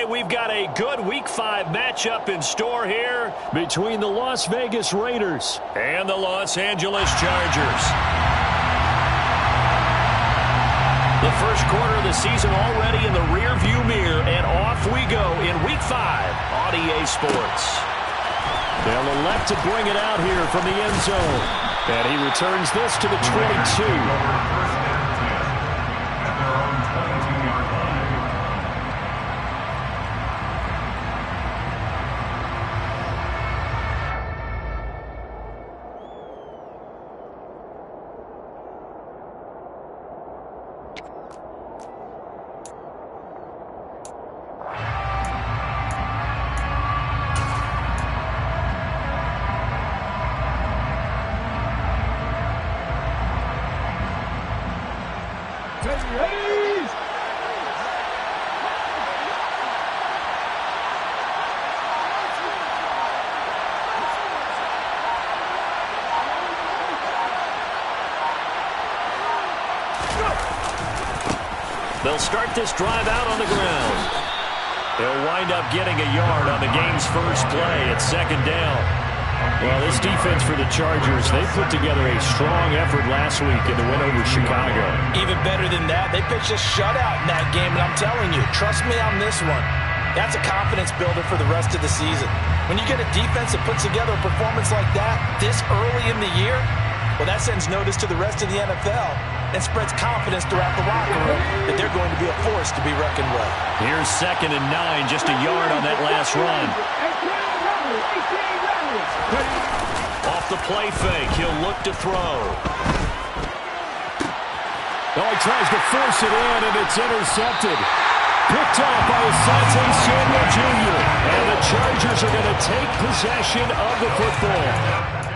we've got a good Week 5 matchup in store here between the Las Vegas Raiders and the Los Angeles Chargers. The first quarter of the season already in the rearview mirror, and off we go in Week 5 on EA Sports. They'll elect to bring it out here from the end zone. And he returns this to the 22. They'll start this drive out on the ground. They'll wind up getting a yard on the game's first play at second down. Well, this defense for the Chargers, they put together a strong effort last week in the win over Chicago. Even better than that, they pitched a shutout in that game, and I'm telling you, trust me on this one. That's a confidence builder for the rest of the season. When you get a defense that puts together a performance like that this early in the year, well, that sends notice to the rest of the NFL and spreads confidence throughout the locker room that they're going to be a force to be reckoned with. Here's 2nd and 9, just a yard on that last run. Off the play fake, he'll look to throw. Oh, he tries to force it in, and it's intercepted. Picked off by Asante Samuel Jr. And the Chargers are going to take possession of the football.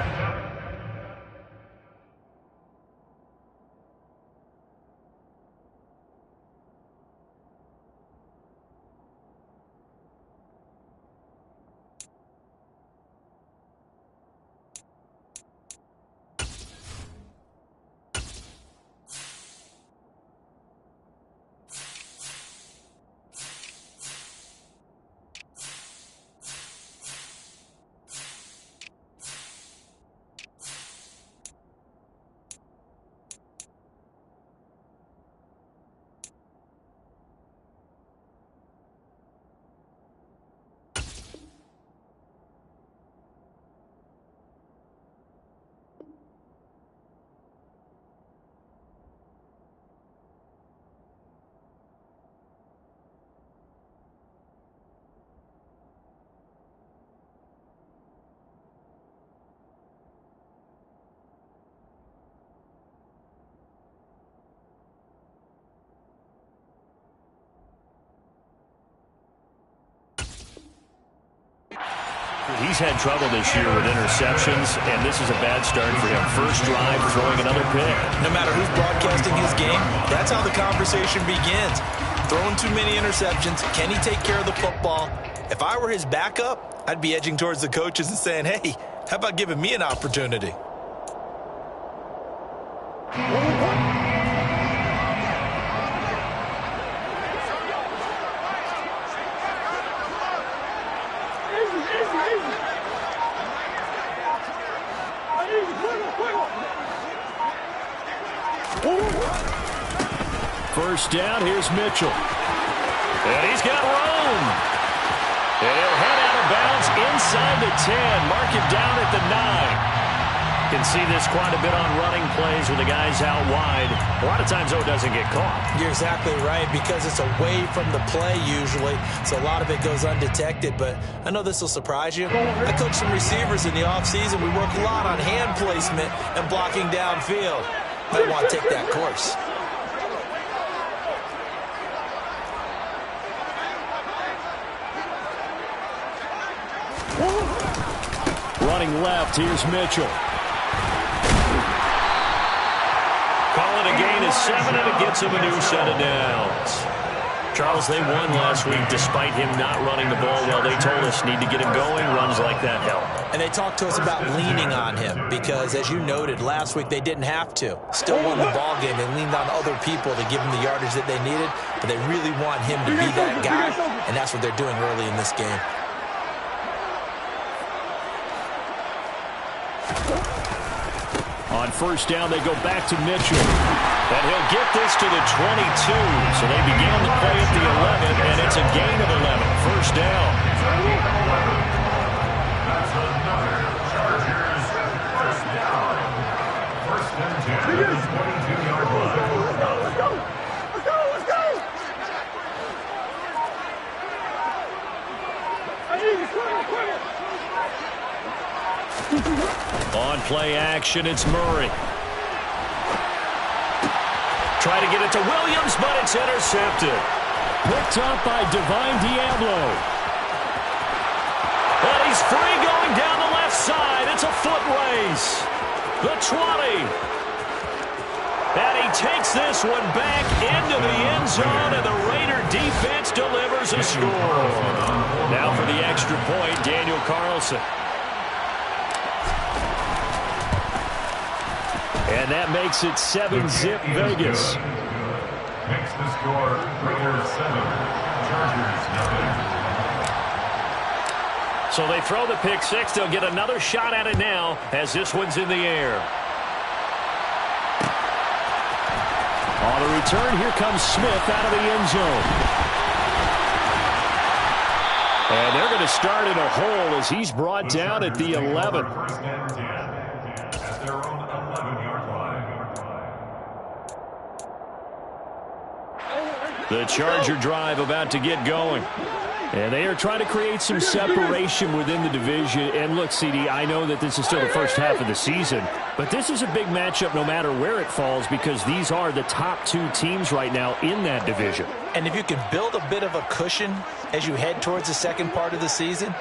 He's had trouble this year with interceptions, and this is a bad start for him. First drive, throwing another pick. No matter who's broadcasting his game, that's how the conversation begins. Throwing too many interceptions, can he take care of the football? If I were his backup, I'd be edging towards the coaches and saying, hey, how about giving me an opportunity? First down, here's Mitchell. And he's got room. And he'll head out of bounds inside the 10. Mark him down at the 9. Can see this quite a bit on running plays with the guys out wide. A lot of times, though, it doesn't get caught. You're exactly right, because it's away from the play usually, so a lot of it goes undetected. But I know this will surprise you. I coach some receivers in the offseason. We work a lot on hand placement and blocking downfield. Might want to take that course. Running left, here's Mitchell. Calling a gain of 7, and it gets him a new set of downs. Charles, they won last week despite him not running the ball well. They told us need to get him going. Runs like that help. And they talked to us about leaning on him because, as you noted, last week they didn't have to. Still won the ball game. They leaned on other people to give him the yardage that they needed, but they really want him to be that guy, and that's what they're doing early in this game. On first down, they go back to Mitchell. And he'll get this to the 22. So they began the play at the 11, and it's a gain of 11. First down. That's another Chargers first down. First and 10 at the 22-yard line. Let's go! Let's go! Let's go! On play action, it's Murray. Try to get it to Williams, but it's intercepted. Picked up by Divine Diablo. And he's free going down the left side. It's a foot race. The 20. And he takes this one back into the end zone, and the Raider defense delivers a score. Now for the extra point, Daniel Carlson. And that makes it 7-zip Vegas. Makes the score Raiders 7, Chargers 9. So they throw the pick six. They'll get another shot at it now as this one's in the air. On the return, here comes Smith out of the end zone. And they're going to start in a hole as he's brought down at the 11. First and 10 at their own 11-yard line. The Charger drive about to get going. And they are trying to create some separation within the division. And look, CD, I know that this is still the first half of the season, but this is a big matchup no matter where it falls because these are the top two teams right now in that division. And if you can build a bit of a cushion as you head towards the second part of the season,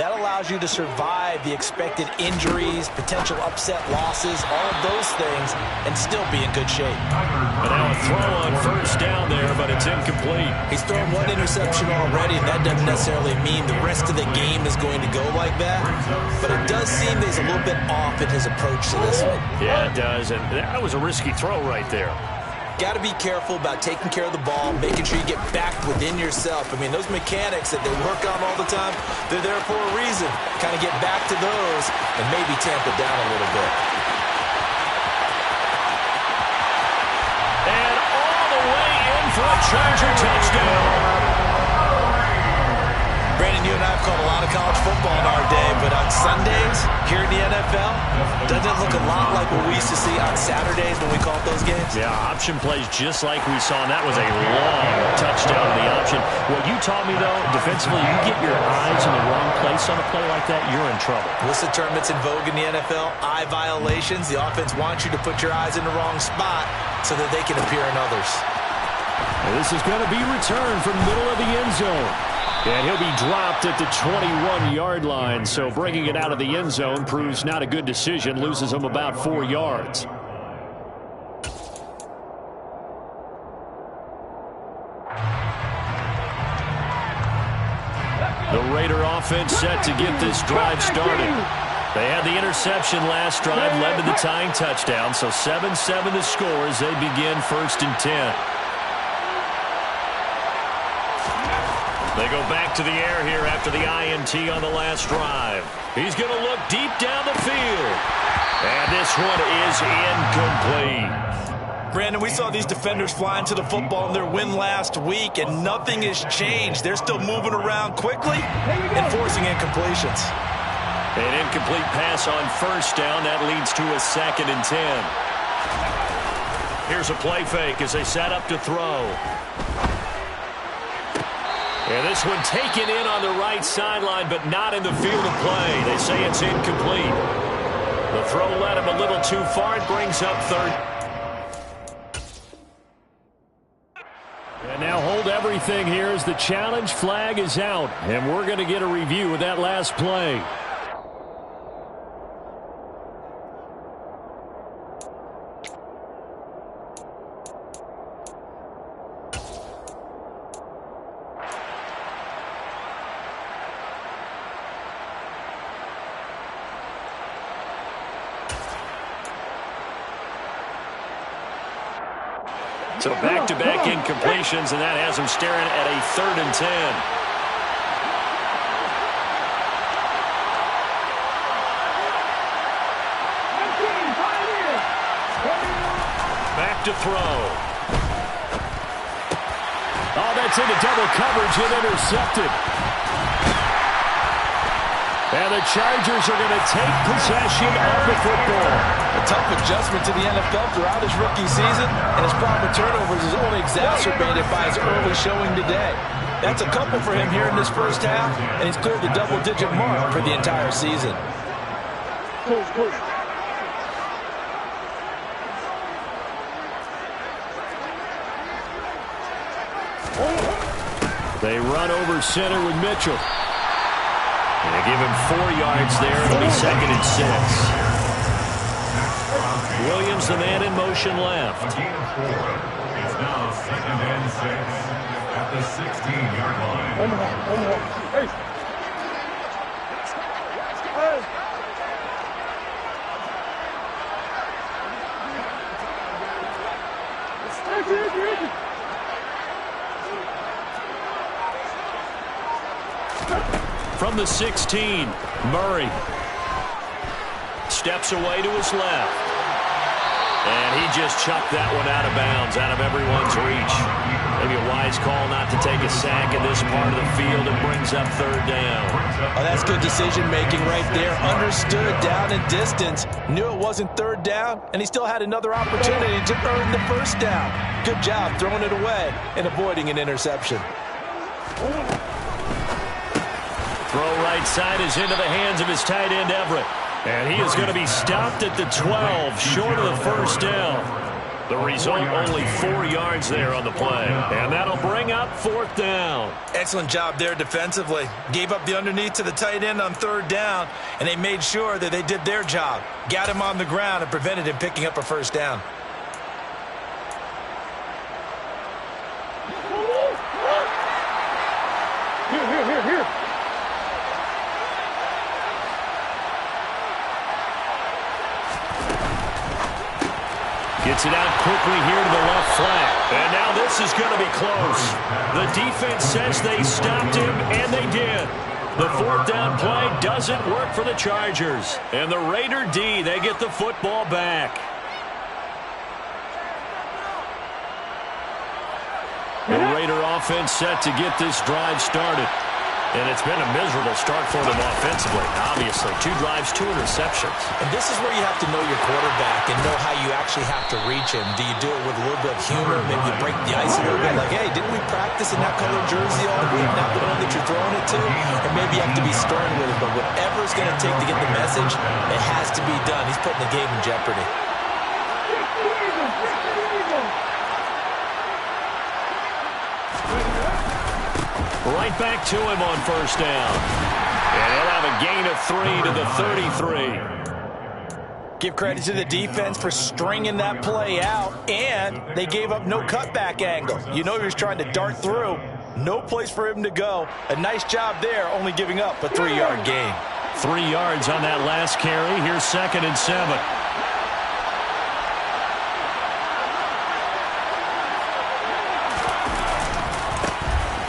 that allows you to survive the expected injuries, potential upset losses, all of those things, and still be in good shape. And now a throw on first down there, but it's incomplete. He's thrown one interception already, and that doesn't necessarily mean the rest of the game is going to go like that. But it does seem that he's a little bit off in his approach to this one. Yeah, it does, and that was a risky throw right there. Got to be careful about taking care of the ball, making sure you get back within yourself. I mean, those mechanics that they work on all the time, they're there for a reason. Kind of get back to those and maybe tamp it down a little bit. And all the way in for a Charger touchdown. Brandon, you and I have called a lot of college football in our day, but on Sundays here in the NFL, doesn't it look a lot like what we used to see on Saturdays when we called those games? Yeah, option plays just like we saw, and that was a long touchdown to the option. What you taught me, though, defensively, you get your eyes in the wrong place on a play like that, you're in trouble. What's the term that's in vogue in the NFL? Eye violations. The offense wants you to put your eyes in the wrong spot so that they can appear in others. And this is going to be returned from the middle of the end zone. And he'll be dropped at the 21-yard line. So bringing it out of the end zone proves not a good decision. Loses him about 4 yards. The Raider offense set to get this drive started. They had the interception last drive, led to the tying touchdown. So 7-7 the score as they begin first and 10. They go back to the air here after the INT on the last drive. He's going to look deep down the field. And this one is incomplete. Brandon, we saw these defenders flying to the football in their win last week, and nothing has changed. They're still moving around quickly and forcing incompletions. An incomplete pass on first down. That leads to a 2nd and 10. Here's a play fake as they set up to throw. And this one taken in on the right sideline, but not in the field of play. They say it's incomplete. The throw led him a little too far. It brings up third. And now hold everything here as the challenge flag is out. And we're going to get a review of that last play. So back-to-back incompletions, and that has them staring at a 3rd and 10. Back to throw. Oh, that's into double coverage and intercepted. And the Chargers are going to take possession of the football. A tough adjustment to the NFL throughout his rookie season, and his problem with turnovers is only exacerbated by his early showing today. That's a couple for him here in this first half, and he's cleared the double-digit mark for the entire season. They run over center with Mitchell. And they give him 4 yards there. It'll be 2nd and 6. Williams, the man in motion left. It's now 2nd and 6 at the 16-yard line. From the 16, Murray steps away to his left. And he just chucked that one out of bounds, out of everyone's reach. Maybe a wise call not to take a sack in this part of the field. It brings up 3rd down. Oh, that's good decision-making right there. Understood down and distance. Knew it wasn't 3rd down, and he still had another opportunity to earn the 1st down. Good job throwing it away and avoiding an interception. Throw right side is into the hands of his tight end, Everett. And he is going to be stopped at the 12, short of the 1st down. The result, only 4 yards there on the play. And that'll bring up 4th down. Excellent job there defensively. Gave up the underneath to the tight end on 3rd down, and they made sure that they did their job. Got him on the ground and prevented him picking up a 1st down. Here. Gets it out quickly here to the left flat. And now this is going to be close. The defense says they stopped him, and they did. The 4th down play doesn't work for the Chargers. And the Raider D, they get the football back. The Raider offense set to get this drive started. And it's been a miserable start for them offensively. Obviously, 2 drives, 2 interceptions. And this is where you have to know your quarterback and know how you actually have to reach him. Do you do it with a little bit of humor? Maybe you break the ice a little bit. Like, hey, didn't we practice in that colored jersey all week? Not the one that you're throwing it to? Or maybe you have to be stern with it. But whatever it's going to take to get the message, it has to be done. He's putting the game in jeopardy. Right back to him on 1st down. And he'll have a gain of 3 to the 33. Give credit to the defense for stringing that play out, and they gave up no cutback angle. You know he was trying to dart through. No place for him to go. A nice job there, only giving up a 3-yard gain. 3 yards on that last carry. Here's 2nd and 7.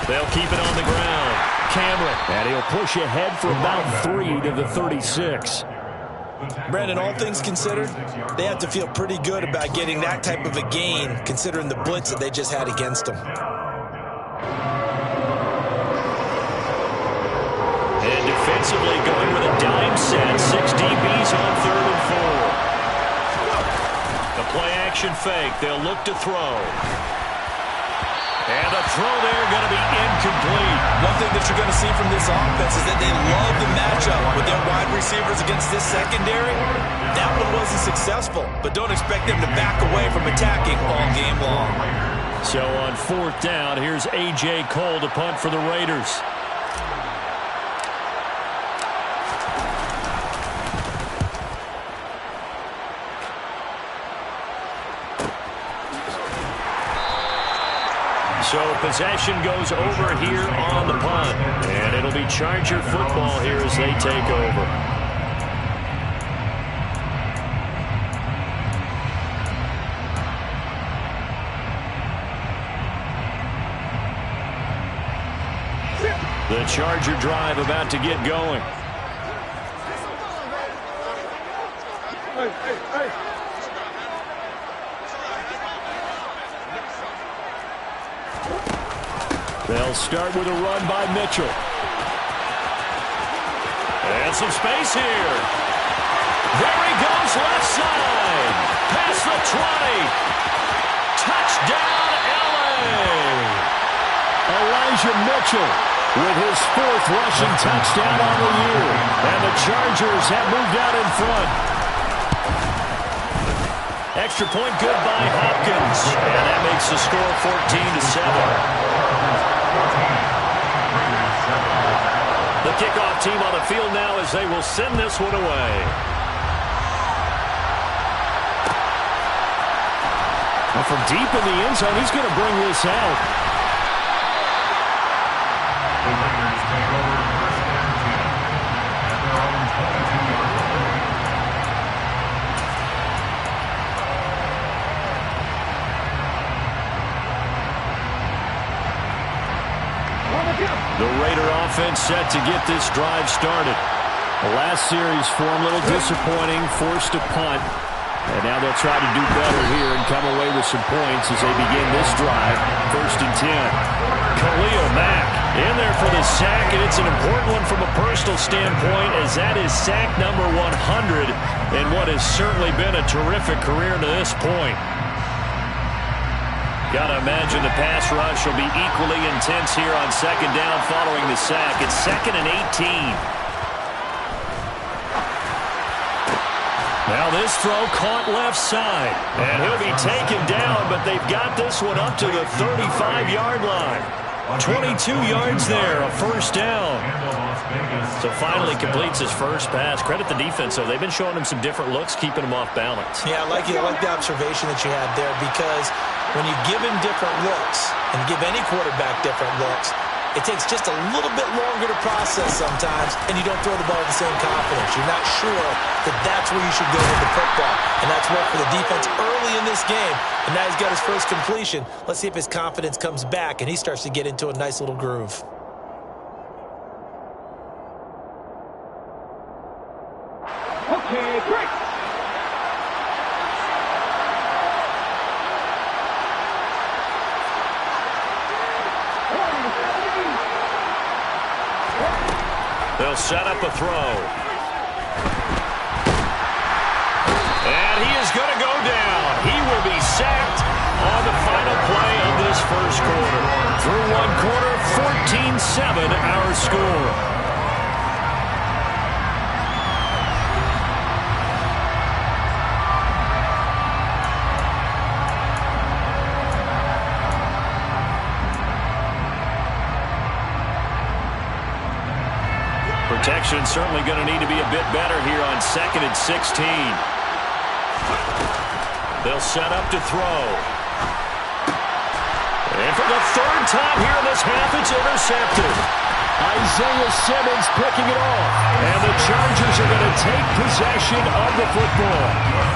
They'll keep it on the ground. Cameron. And he'll push ahead for about 3 to the 36. Brandon, all things considered, they have to feel pretty good about getting that type of a gain, considering the blitz that they just had against them. And defensively going with a dime set. 6 DBs on 3rd and 4. The play-action fake. They'll look to throw. And the throw there going to be incomplete. One thing that you're going to see from this offense is that they love the matchup with their wide receivers against this secondary. That one wasn't successful, but don't expect them to back away from attacking all game long. So on 4th down, here's A.J. Cole to punt for the Raiders. So possession goes over here on the punt. And it'll be Charger football here as they take over. The Charger drive about to get going. They'll start with a run by Mitchell. And some space here. There he goes, left side. Past the 20. Touchdown, L.A. Elijah Mitchell with his 4th rushing touchdown on the year. And the Chargers have moved out in front. Extra point good by Hopkins. And that makes the score 14-7. The kickoff team on the field now as they will send this one away. Well, from deep in the end zone, he's going to bring this out. The Raiders take over 1st and 10 at their own 22-yard line. The Raider offense set to get this drive started. The last series for him, a little disappointing, forced a punt. And now they'll try to do better here and come away with some points as they begin this drive. 1st and 10. Khalil Mack in there for the sack, and it's an important one from a personal standpoint as that is sack number 100 in what has certainly been a terrific career to this point. Got to imagine the pass rush will be equally intense here on 2nd down following the sack. It's 2nd and 18. Now this throw caught left side. And he'll be taken down, but they've got this one up to the 35-yard line. 22 yards there, a 1st down. So finally completes his first pass. Credit the defense, though. They've been showing him some different looks, keeping him off balance. Yeah, I like the observation that you had there, because when you give him different looks and give any quarterback different looks, it takes just a little bit longer to process sometimes, and you don't throw the ball with the same confidence. You're not sure that that's where you should go with the football, and that's worked for the defense early in this game, and now he's got his first completion. Let's see if his confidence comes back, and he starts to get into a nice little groove. Okay, great. They'll set up a throw. And he is going to go down. He will be sacked on the final play of this first quarter. Through one quarter, 14-7 our score. Protection certainly going to need to be a bit better here on 2nd and 16. They'll set up to throw. And for the 3rd time here in this half, it's intercepted. Isaiah Simmons picking it off. And the Chargers are going to take possession of the football.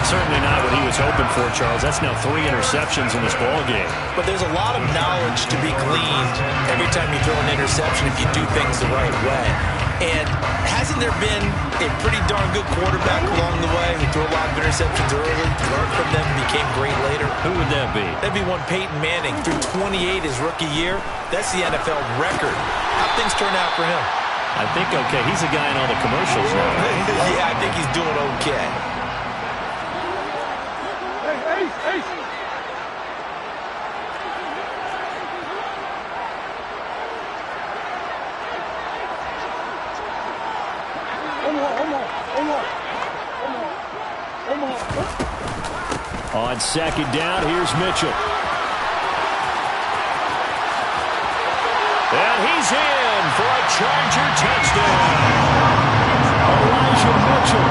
Certainly not what he was hoping for, Charles. That's now 3 interceptions in this ballgame. But there's a lot of knowledge to be gleaned every time you throw an interception if you do things the right way. And hasn't there been a pretty darn good quarterback along the way who threw a lot of interceptions early, learned from them, became great later? Who would that be? That'd be one Peyton Manning. Threw 28 his rookie year. That's the NFL record. How'd things turn out for him? I think okay. He's a guy in all the commercials now. Right? Yeah, I think he's doing okay. Hey. On 2nd down, here's Mitchell. And he's in for a Charger touchdown. Elijah Mitchell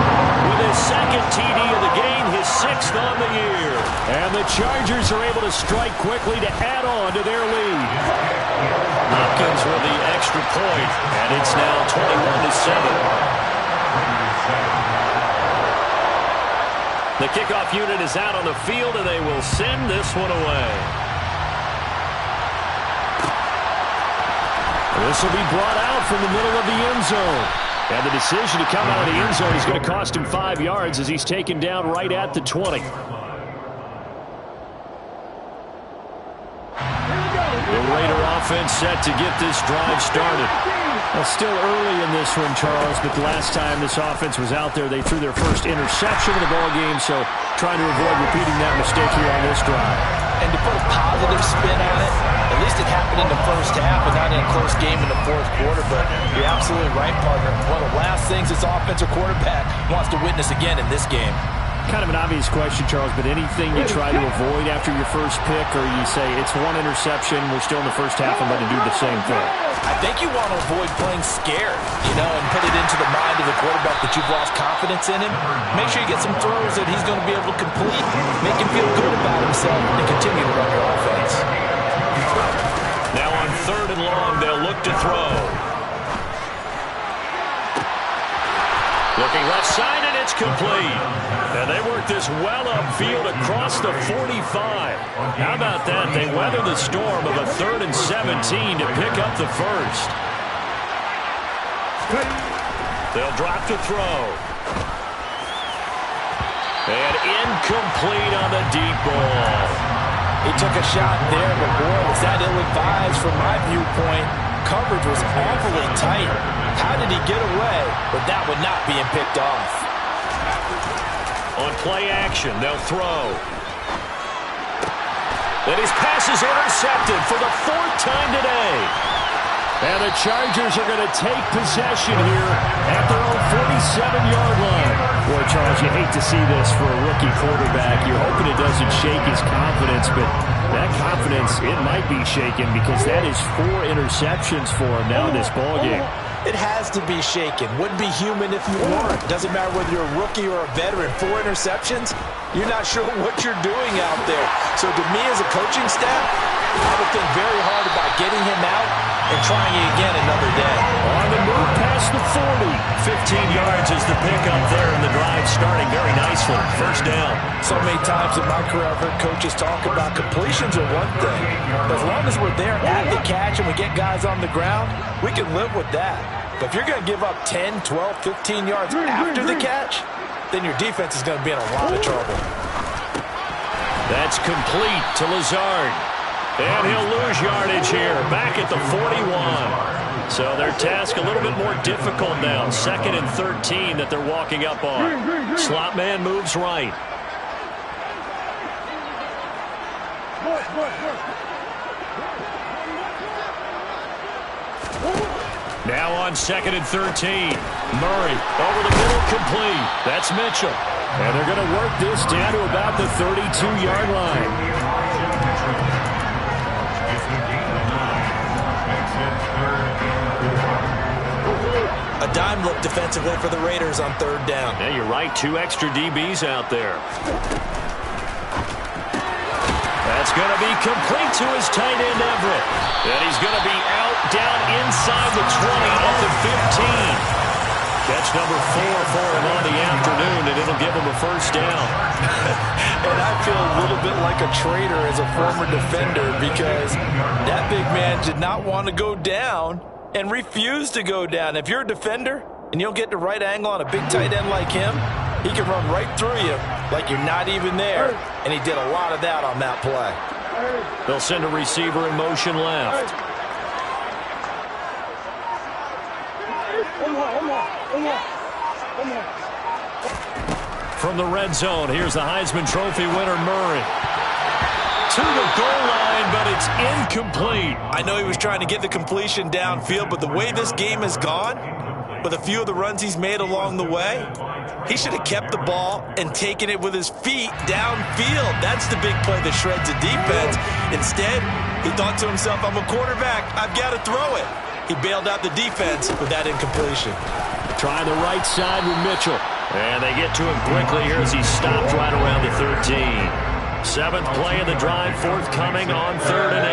with his 2nd TD of the game, his 6th on the year. And the Chargers are able to strike quickly to add on to their lead. Hopkins with the extra point, and it's now 21-7. The kickoff unit is out on the field, and they will send this one away. This will be brought out from the middle of the end zone. And the decision to come out of the end zone is going to cost him 5 yards as he's taken down right at the 20. The Raider offense set to get this drive started. Well, still early in this one, Charles, but the last time this offense was out there, they threw their first interception of the ballgame, so trying to avoid repeating that mistake here on this drive. And to put a positive spin on it, at least it happened in the first half and not in a close game in the fourth quarter, but you're absolutely right, partner. One of the last things this offensive quarterback wants to witness again in this game. Kind of an obvious question, Charles, but anything you try to avoid after your first pick, or you say it's one interception, we're still in the first half, I'm going to do the same thing? I think you want to avoid playing scared, and put it into the mind of the quarterback that you've lost confidence in him. Make sure you get some throws that he's going to be able to complete, make him feel good about himself, and continue to run your offense. Now on 3rd and long, they'll look to throw. Looking left side, and it's complete. And they work this well upfield across the 45. How about that? They weather the storm of a 3rd and 17 to pick up the first. They'll drop to throw. And incomplete on the deep ball. He took a shot there, but boy, was that ill-advised from my viewpoint. Coverage was awfully tight. How did he get away with that one not being picked off? On play action, they'll throw. And his pass is intercepted for the 4th time today. And the Chargers are going to take possession here at their own 47-yard line. Boy, Charles, you hate to see this for a rookie quarterback. You're hoping it doesn't shake his confidence, but that confidence, it might be shaken because that is 4 interceptions for him now this ballgame. It has to be shaken. Wouldn't be human if you weren't. Doesn't matter whether you're a rookie or a veteran. 4 interceptions, you're not sure what you're doing out there. So to me as a coaching staff, I would think very hard about getting him out and trying it again another day. On the move past the 40. 15 yards is the pickup there, and the drive starting very nicely. First down. So many times in my career I've heard coaches talk about completions are one thing. But as long as we're there at the catch and we get guys on the ground, we can live with that. But if you're going to give up 10, 12, 15 yards after the catch, then your defense is going to be in a lot of trouble. That's complete to Lazard. And he'll lose yardage here, back at the 41. So their task a little bit more difficult now. 2nd and 13 that they're walking up on. Slot man moves right. Now on 2nd and 13. Murray over the middle, complete. That's Mitchell. And they're going to work this down to about the 32-yard line. A dime look defensively for the Raiders on 3rd down. Yeah, you're right. 2 extra DBs out there. That's going to be complete to his tight end, Everett. And he's going to be out down inside the 20 at the 15. Catch number 4 for him on the afternoon, and it'll give him a first down. And I feel a little bit like a traitor as a former defender because that big man did not want to go down and refused to go down. If you're a defender and you don't get the right angle on a big tight end like him, he can run right through you like you're not even there, and he did a lot of that on that play. They'll send a receiver in motion left. From the red zone, here's the Heisman Trophy winner, Murray. To the goal line, but it's incomplete. I know he was trying to get the completion downfield, but the way this game has gone, with a few of the runs he's made along the way, he should have kept the ball and taken it with his feet downfield. That's the big play that shreds the defense. Instead, he thought to himself, I'm a quarterback, I've got to throw it. He bailed out the defense with that incompletion. Try the right side with Mitchell. And they get to him quickly here as he stopped right around the 13. 7th play of the drive forthcoming on 3rd and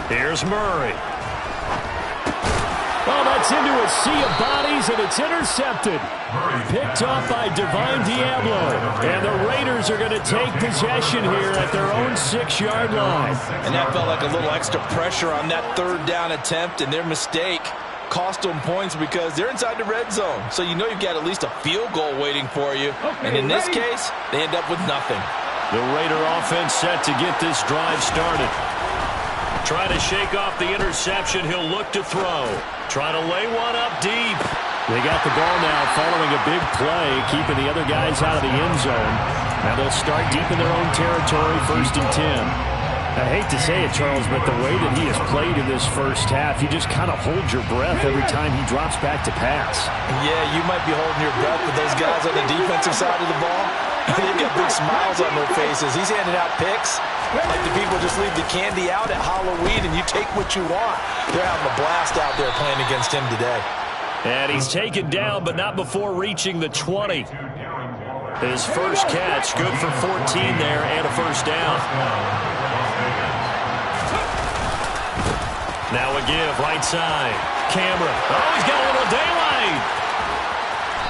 8. Here's Murray. Oh, that Gets into a sea of bodies, and it's intercepted. Picked off by Divine Diablo. And the Raiders are going to take possession here at their own 6-yard line. And that felt like a little extra pressure on that third down attempt, and their mistake cost them points because they're inside the red zone. So you know you've got at least a field goal waiting for you. And in this case, they end up with nothing. The Raider offense set to get this drive started. Trying to shake off the interception. He'll look to throw. Trying to lay one up deep. They got the ball now following a big play, keeping the other guys out of the end zone. Now they'll start deep in their own territory, 1st and 10. I hate to say it, Charles, but the way that he has played in this first half, you just kind of hold your breath every time he drops back to pass. Yeah, you might be holding your breath, but those guys on the defensive side of the ball, they've got big smiles on their faces. He's handing out picks like the people just leave the candy out at Halloween and you take what you want. They're having a blast out there playing against him today. And he's taken down, but not before reaching the 20. His first catch, good for 14 there and a first down. Now a give, right side. Cameron. Oh, he's got a little daylight.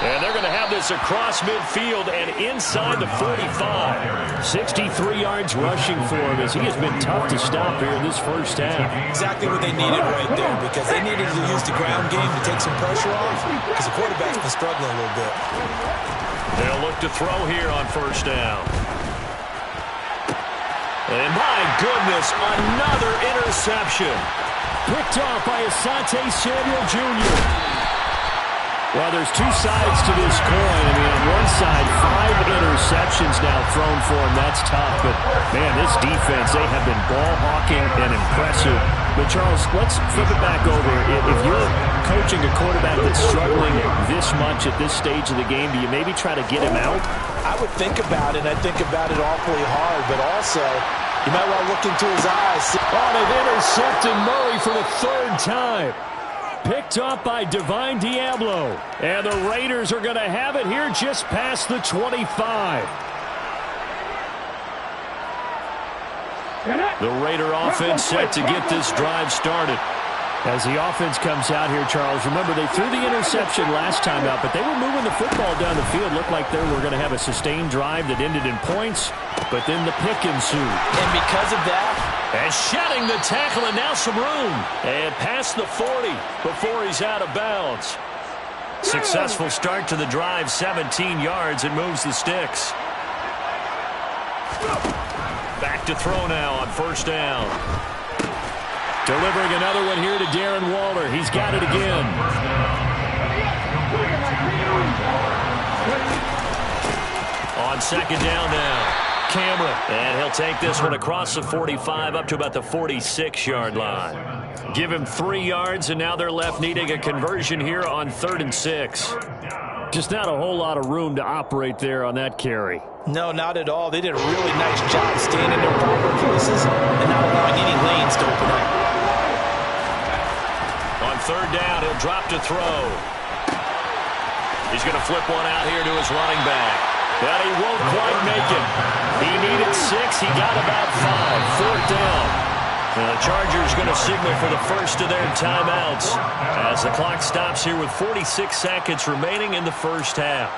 And they're going to have this across midfield and inside the 45. 63 yards rushing for him as he has been tough to stop here in this first half. Exactly what they needed right there, because they needed to use the ground game to take some pressure off, because the quarterback's been struggling a little bit. They'll look to throw here on first down. And my goodness, another interception. Picked off by Asante Samuel Jr. Well, there's two sides to this coin. I mean, on one side, 5 interceptions now thrown for him. That's tough. But, man, this defense, they have been ball hawking and impressive. But, Charles, let's flip it back over. If you're coaching a quarterback that's struggling this much at this stage of the game, do you maybe try to get him out? I would think about it, and I think about it awfully hard. But also, you might want to look into his eyes. Oh, they've intercepted Murray for the 3rd time. Picked off by Divine Diablo. And the Raiders are going to have it here just past the 25. The Raider offense set to get this drive started. As the offense comes out here, Charles, remember they threw the interception last time out, but they were moving the football down the field. Looked like they were going to have a sustained drive that ended in points, but then the pick ensued. And because of that, and shedding the tackle, and now some room. And past the 40 before he's out of bounds. Successful start to the drive, 17 yards, and moves the sticks. Back to throw now on first down. Delivering another one here to Darren Waller. He's got it again. On second down now. Cameron. And he'll take this one across the 45 up to about the 46-yard line. Give him 3 yards, and now they're left needing a conversion here on 3rd and 6. Just not a whole lot of room to operate there on that carry. No, not at all. They did a really nice job staying in their proper places and not allowing any lanes to open up. On 3rd down, he'll drop to throw. He's going to flip one out here to his running back. But he won't quite make it. He needed 6. He got about 5. 4th down. And the Chargers going to signal for the first of their timeouts as the clock stops here with 46 seconds remaining in the first half.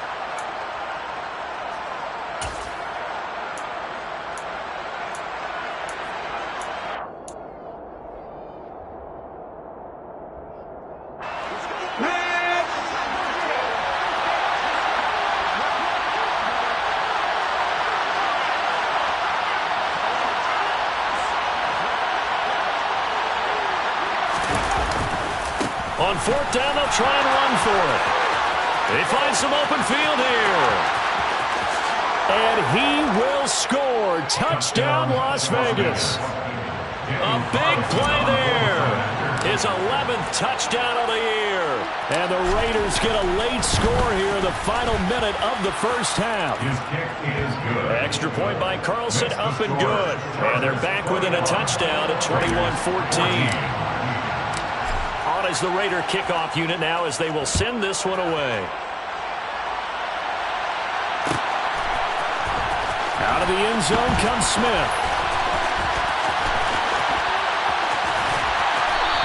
On 4th down, they'll try and run for it. They find some open field here. And he will score. Touchdown, Las Vegas. A big play there. His 11th touchdown of the year. And the Raiders get a late score here in the final minute of the first half. His kick is good. Extra point by Carlson, up and good. And they're back within a touchdown at 21-14. On is the Raider kickoff unit now as they will send this one away. Out of the end zone comes Smith.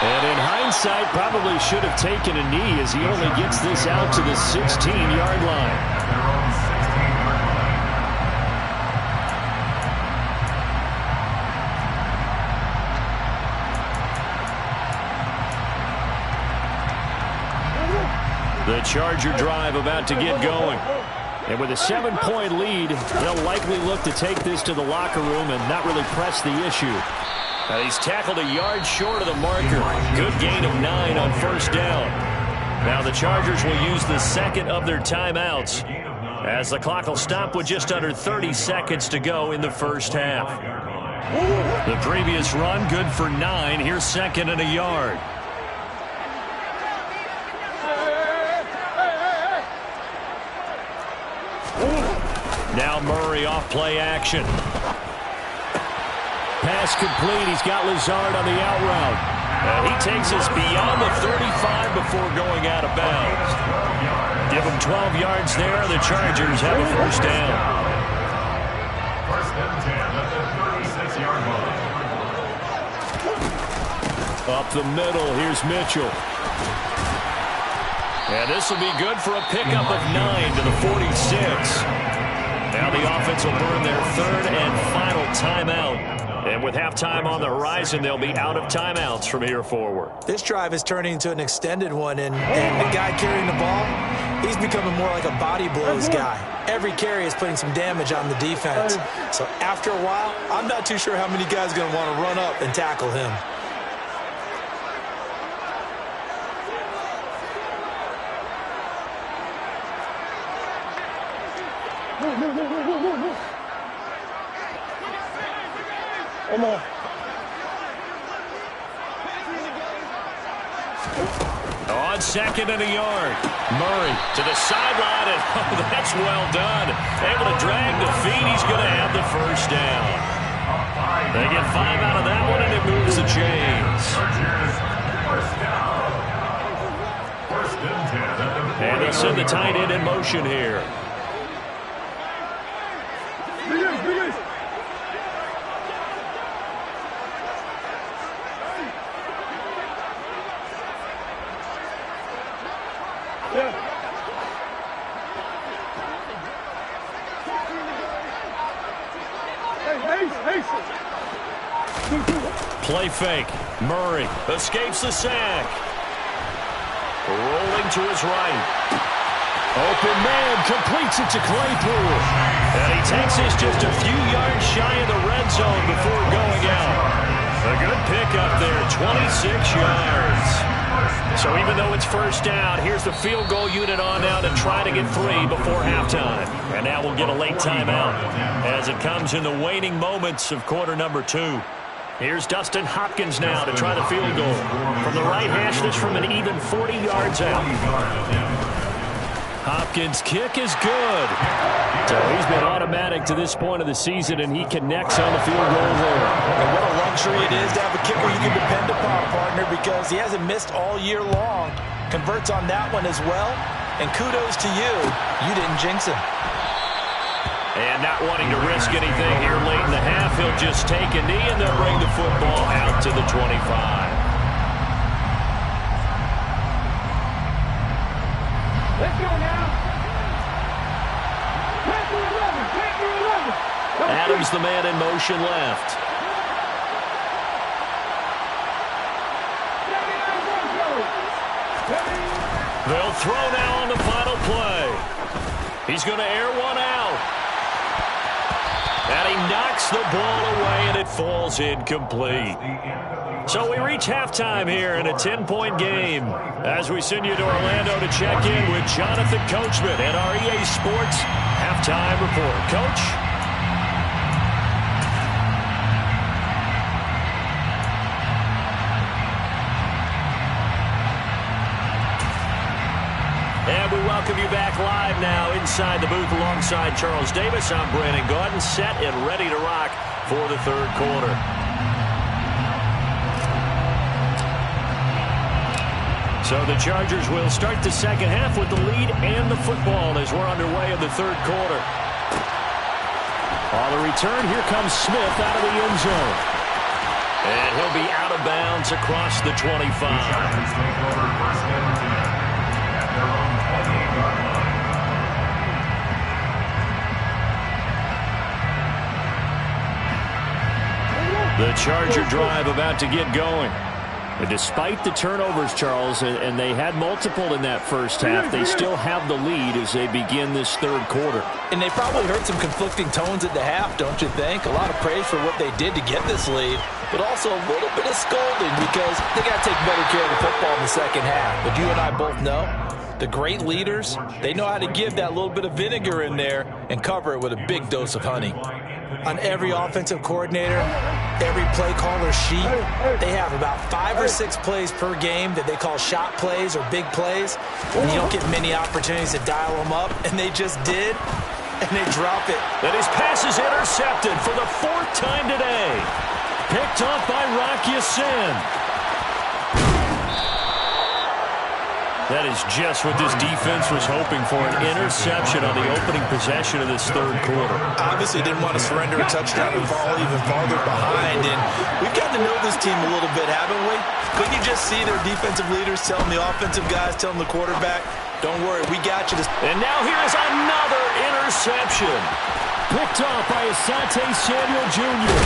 And in hindsight, hindsight, probably should have taken a knee as he only gets this out to the 16-yard line. Their own 16-yard line. The Charger drive about to get going. And with a 7-point lead, they'll likely look to take this to the locker room and not really press the issue. He's tackled a yard short of the marker. Good gain of 9 on first down. Now the Chargers will use the second of their timeouts as the clock will stop with just under 30 seconds to go in the first half. The previous run good for 9. Here's second and a yard. Now Murray off play action. Pass complete. He's got Lazard on the out route. And he takes us beyond the 35 before going out of bounds. Give him 12 yards there. The Chargers have a first down. First and 10 at the 36-yard line. Up the middle. Here's Mitchell. And this will be good for a pickup of 9 to the 46. Now the offense will burn their third and final timeout. And with halftime on the horizon, they'll be out of timeouts from here forward. This drive is turning into an extended one, and the guy carrying the ball, he's becoming more like a body blows guy. Every carry is putting some damage on the defense. So after a while, I'm not too sure how many guys are going to want to run up and tackle him. Come on. On second and a yard. Murray to the sideline, and that's well done. Able to drag the feet. He's going to have the first down. They get 5 out of that one, and it moves the chains. First down. First and 10 at the And they'll send the tight end in motion here. Play fake. Murray escapes the sack. Rolling to his right. Open man completes it to Claypool. And he takes this just a few yards shy of the red zone before going out. A good pickup there, 26 yards. So even though it's first down, here's the field goal unit on now to try to get 3 before halftime. And now we'll get a late timeout as it comes in the waning moments of quarter number 2. Here's Dustin Hopkins now to try the field goal. From the right hash, this from an even 40 yards out. Hopkins' kick is good. So he's been automatic to this point of the season, and he connects on the field goal there. And what a luxury it is to have a kicker you can depend upon, partner, because he hasn't missed all year long. Converts on that one as well. And kudos to you. You didn't jinx him. And not wanting to risk anything here late in the half, he'll just take a knee, and they'll bring the football out to the 25. Let's go now. Take 11. Adams, the man in motion left. They'll throw now on the final play. He's going to air one out. And he knocks the ball away, and it falls incomplete. So we reach halftime here in a 10-point game as we send you to Orlando to check in with Jonathan Coachman at our EA Sports Halftime Report. Coach? And we welcome you back live now inside the booth alongside Charles Davis. I'm Brandon Gaudin, set and ready to rock for the third quarter. So the Chargers will start the second half with the lead and the football as we're underway in the third quarter. On the return, here comes Smith out of the end zone. And he'll be out of bounds across the 25. Chargers take over 1st and 10 at their own 28-yard line. The Charger drive about to get going. And despite the turnovers, Charles, and they had multiple in that first half, they still have the lead as they begin this third quarter. And they probably heard some conflicting tones at the half, don't you think? A lot of praise for what they did to get this lead, but also a little bit of scolding because they got to take better care of the football in the second half. But you and I both know the great leaders, they know how to give that little bit of vinegar in there and cover it with a big dose of honey. On every offensive coordinator, every play caller sheet, they have about 5 or 6 plays per game that they call shot plays or big plays. And you don't get many opportunities to dial them up, and they just did, and they drop it. And his pass is intercepted for the 4th time today. Picked off by Rock Ya-Sin. That is just what this defense was hoping for, an interception on the opening possession of this third quarter. Obviously didn't want to surrender a touchdown and fall even farther behind. And we've gotten to know this team a little bit, haven't we? Couldn't you just see their defensive leaders telling the offensive guys, telling the quarterback, don't worry, we got you. And now here is another interception. Picked off by Asante Samuel Jr.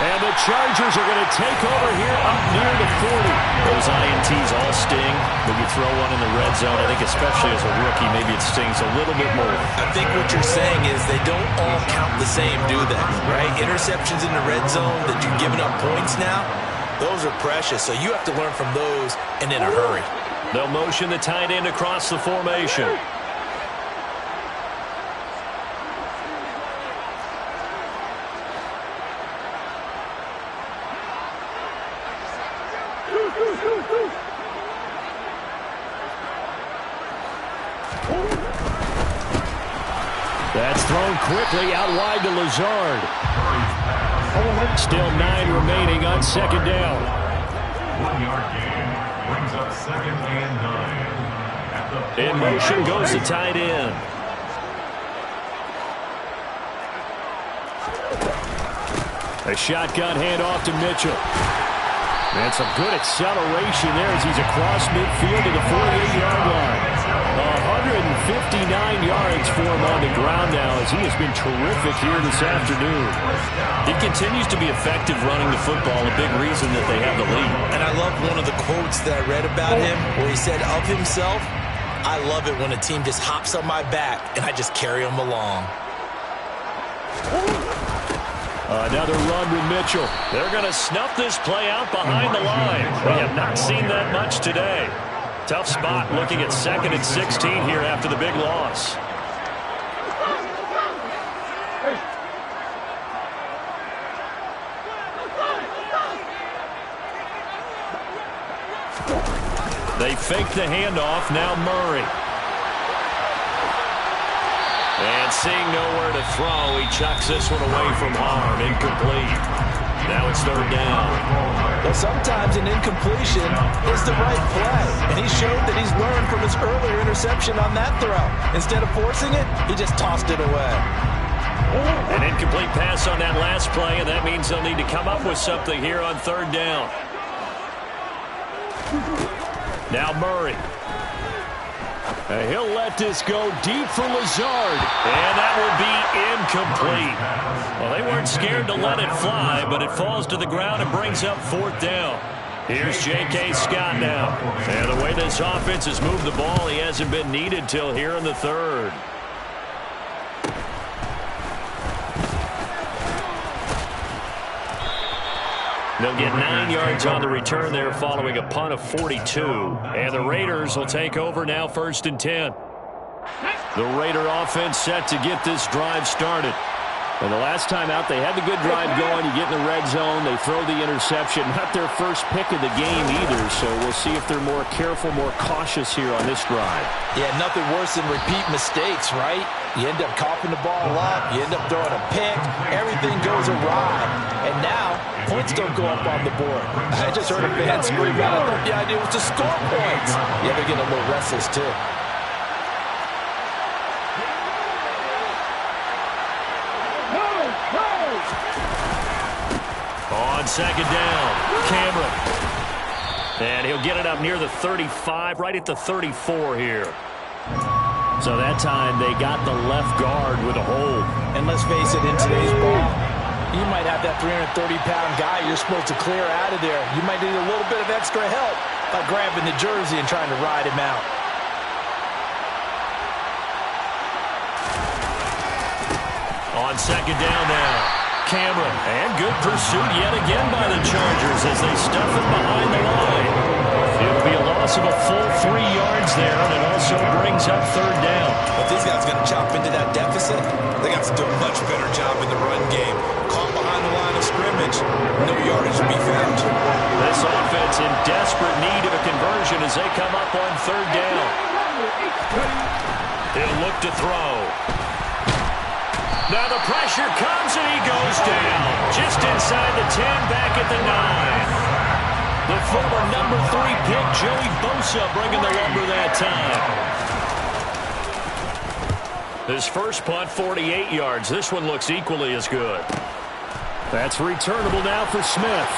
And the Chargers are going to take over here up near the 40. Those INTs all sting, but you throw one in the red zone, I think especially as a rookie, maybe it stings a little bit more. I think what you're saying is they don't all count the same, do they? Right? Interceptions in the red zone that you're giving up points now, those are precious. So you have to learn from those and in a hurry. They'll motion the tight end across the formation. That's thrown quickly out wide to Lazard. Still 9 remaining on second down. 1-yard gain brings up 2nd and 9. In motion goes the tight end. A shotgun handoff to Mitchell. And some good acceleration there as he's across midfield to the 48-yard line. 159 yards for him on the ground now as he has been terrific here this afternoon. He continues to be effective running the football, a big reason that they have the lead. And I love one of the quotes that I read about him where he said of himself, I love it when a team just hops on my back and I just carry them along. Another run with Mitchell. They're going to snuff this play out behind the line. We have not seen that much today. Tough spot looking at 2nd and 16 here after the big loss. They fake the handoff. Now Murray. And seeing nowhere to throw, he chucks this one away from harm. Incomplete. Now it's 3rd down. Well, sometimes an incompletion is the right play. And he showed that he's learned from his earlier interception on that throw. Instead of forcing it, he just tossed it away. An incomplete pass on that last play, and that means they'll need to come up with something here on 3rd down. Now Murray. And he'll let this go deep for Lazard. And that will be incomplete. Well, they weren't scared to let it fly, but it falls to the ground and brings up 4th down. Here's J.K. Scott now. And the way this offense has moved the ball, he hasn't been needed till here in the 3rd. They'll get 9 yards on the return there following a punt of 42. And the Raiders will take over now 1st and 10. The Raider offense set to get this drive started. And the last time out, they had the good drive going. You get in the red zone, they throw the interception. Not their first pick of the game either, so we'll see if they're more careful, more cautious here on this drive. Yeah, nothing worse than repeat mistakes, right? You end up coughing the ball up, you end up throwing a pick, everything goes awry. And now, points don't go up on the board. I just heard a fan scream out, I thought the idea was to score points. Yeah, they're getting a little restless too. On On second down, Cameron. And he'll get it up near the 35, right at the 34 here. So that time they got the left guard with a hold. And let's face it, in today's ball, you might have that 330-pound guy you're supposed to clear out of there. You might need a little bit of extra help by grabbing the jersey and trying to ride him out. On second down now, Cameron. And good pursuit yet again by the Chargers as they stuff him behind the line. It'll be a loss of a full 3 yards there, and it also brings up third down. But these guys are going to chop into that deficit. They got to do a much better job in the run game. Caught behind the line of scrimmage, no yardage to be found. This offense in desperate need of a conversion as they come up on third down. He'll look to throw. Now the pressure comes and he goes down. Just inside the 10, back at the 9. The former number 3 pick, Joey Bosa, bringing the lumber that time. His first punt, 48 yards. This one looks equally as good. That's returnable now for Smith.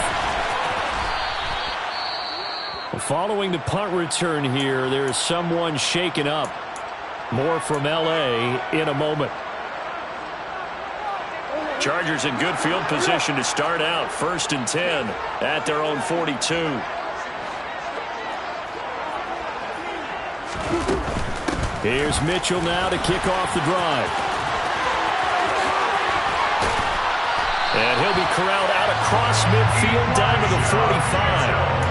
Following the punt return here, there's someone shaken up. More from L.A. in a moment. Chargers in good field position to start out. 1st and 10 at their own 42. Here's Mitchell now to kick off the drive. And he'll be corralled out across midfield down to the 45.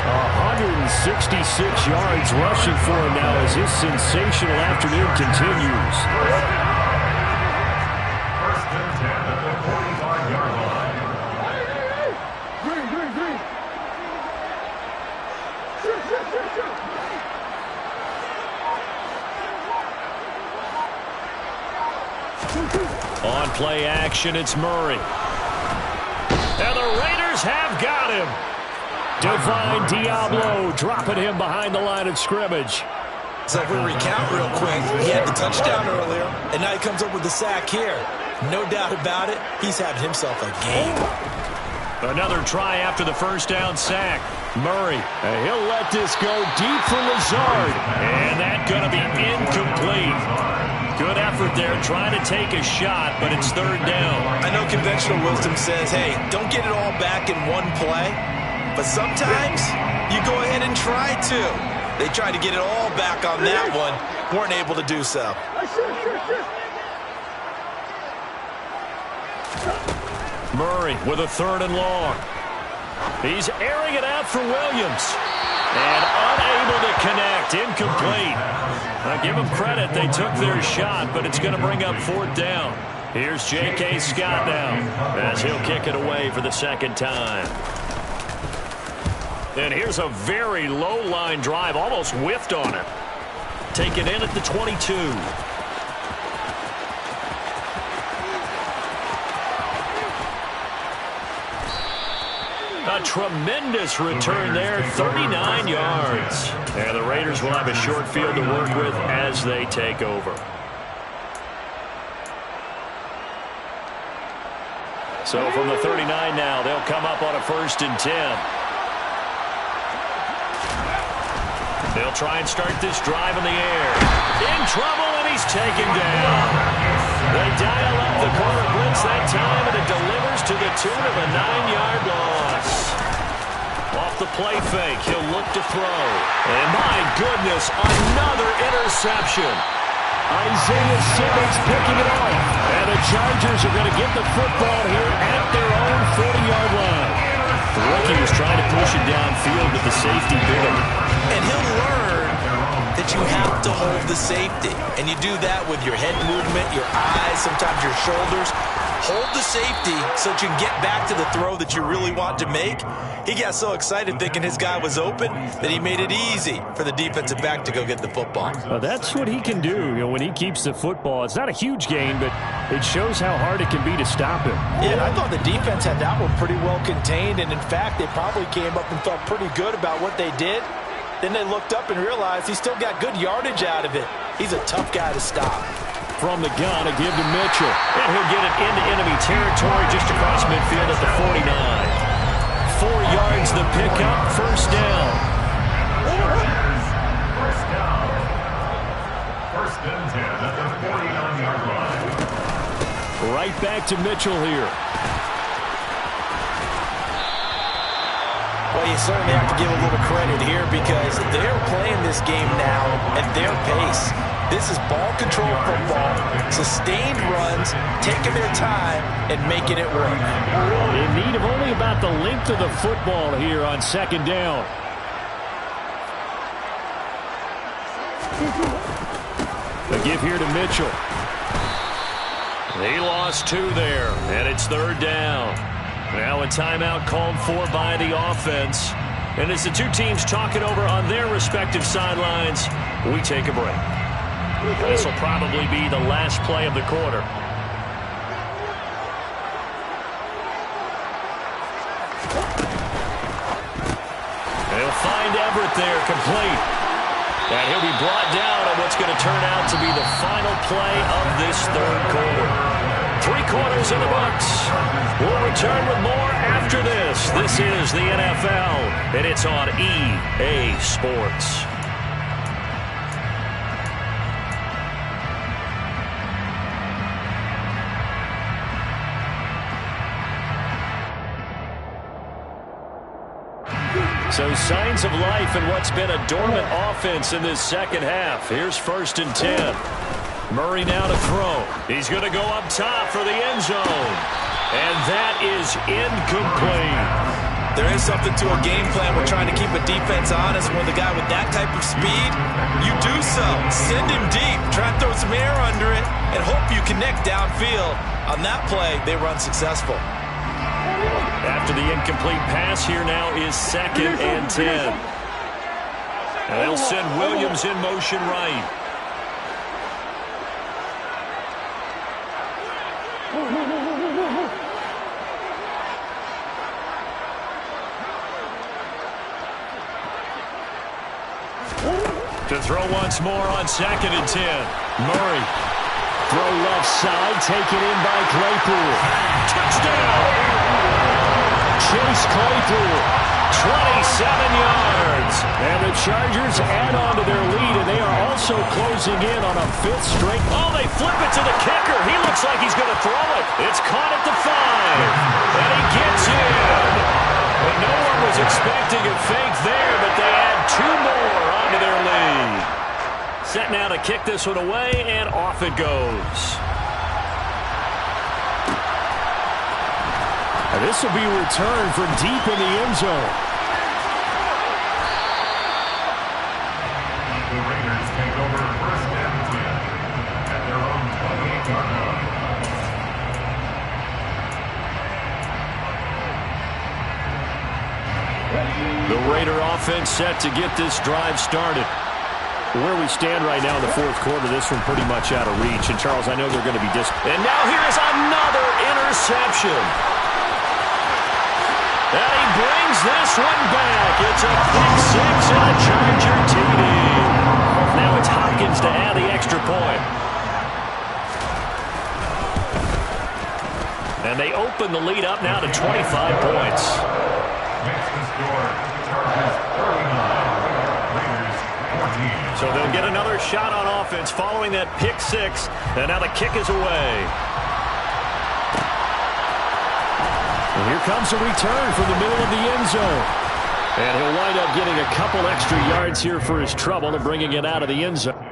166 yards rushing for him now as his sensational afternoon continues. On play action, it's Murray. And the Raiders have got him. Divine Diablo dropping him behind the line of scrimmage. So if we recount real quick, he had the touchdown earlier, and now he comes up with the sack here. No doubt about it, he's having himself a game. Another try after the first down sack. Murray, and he'll let this go deep for Lazard. And that's going to be incomplete. Good effort there, trying to take a shot, but it's third down. I know conventional wisdom says, hey, don't get it all back in one play. But sometimes you go ahead and try to. They tried to get it all back on that one. Weren't able to do so. Murray with a 3rd and long. He's airing it out for Williams. And unable to connect. Incomplete. Now give them credit. They took their shot, but it's going to bring up 4th down. Here's J.K. Scott now as he'll kick it away for the 2nd time. And here's a very low-line drive. Almost whiffed on it. Taken in at the 22. A tremendous return there, 39 yards. And the Raiders will have a short field to work with as they take over. So from the 39 now, they'll come up on a 1st and 10. They'll try and start this drive in the air. In trouble, and he's taken down. They dial up the corner blitz that time, and it delivers to the tune of a 9-yard loss. Off the play fake, he'll look to throw. And my goodness, another interception. Isaiah Simmons picking it off. And the Chargers are going to get the football here at their own 40-yard line. The rookie was trying to push it downfield, but the safety bit him. And he'll learn that you have to hold the safety. And you do that with your head movement, your eyes, sometimes your shoulders. Hold the safety so that you can get back to the throw that you really want to make. He got so excited thinking his guy was open that he made it easy for the defensive back to go get the football. Well, that's what he can do, when he keeps the football. It's not a huge gain, but it shows how hard it can be to stop him. Yeah, and I thought the defense had that one pretty well contained, and in fact, they probably came up and felt pretty good about what they did. Then they looked up and realized he still got good yardage out of it. He's a tough guy to stop. From the gun, a give to Mitchell. And he'll get it into enemy territory just across midfield at the 49. 4 yards the pickup, first down. First down. First and 10 at the 49-yard line. Right back to Mitchell here. Well, you certainly have to give a little credit here because they're playing this game now at their pace. This is ball control football, sustained runs, taking their time and making it work. In need of only about the length of the football here on second down. The give here to Mitchell. He lost 2 there, and it's third down. Now a timeout called for by the offense. And as the two teams talk it over on their respective sidelines, we take a break. This will probably be the last play of the quarter. They'll find Everett there, complete. And he'll be brought down on what's going to turn out to be the final play of this third quarter. 3 quarters in the books. We'll return with more after this. This is the NFL, and it's on EA Sports. So signs of life in what's been a dormant offense in this second half. Here's first and 10. Murray now to throw. He's going to go up top for the end zone. And that is incomplete. There is something to a game plan. We're trying to keep a defense honest. When the guy with that type of speed, you do so. Send him deep. Try to throw some air under it and hope you connect downfield. On that play, they were unsuccessful. After the incomplete pass, here now is second and 10. And they'll send Williams in motion right. To throw once more on second and 10. Murray. Throw left side, taken in by Claypool. Touchdown! Chase Claypool, 27 yards. And the Chargers add on to their lead, and they are also closing in on a 5th straight. Oh, they flip it to the kicker. He looks like he's going to throw it. It's caught at the 5. And he gets in. And no one was expecting a fake there, but they add 2 more onto their lead. Set now to kick this one away, and off it goes. And this will be returned from deep in the end zone. The Raiders take over first and 10 at their own 28-yard line. The Raider offense set to get this drive started. Where we stand right now in the fourth quarter, this one pretty much out of reach. And, Charles, I know they're going to be And now here's another interception. And he brings this one back. It's a pick 6 and a Charger TD. Now it's Hopkins to add the extra point. And they open the lead up now to 25 points. Makes the score Chargers 39, Raiders 14. So they'll get another shot on offense following that pick 6. And now the kick is away. And here comes a return from the middle of the end zone. And he'll wind up getting a couple extra yards here for his trouble and bringing it out of the end zone.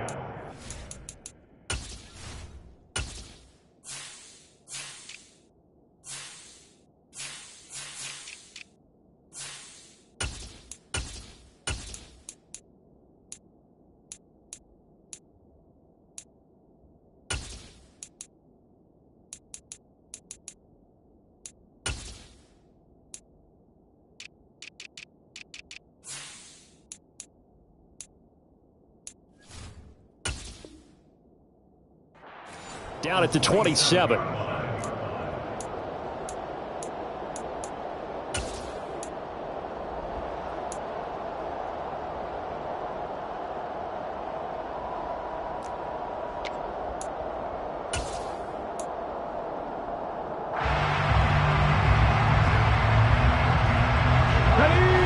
Down at the 27.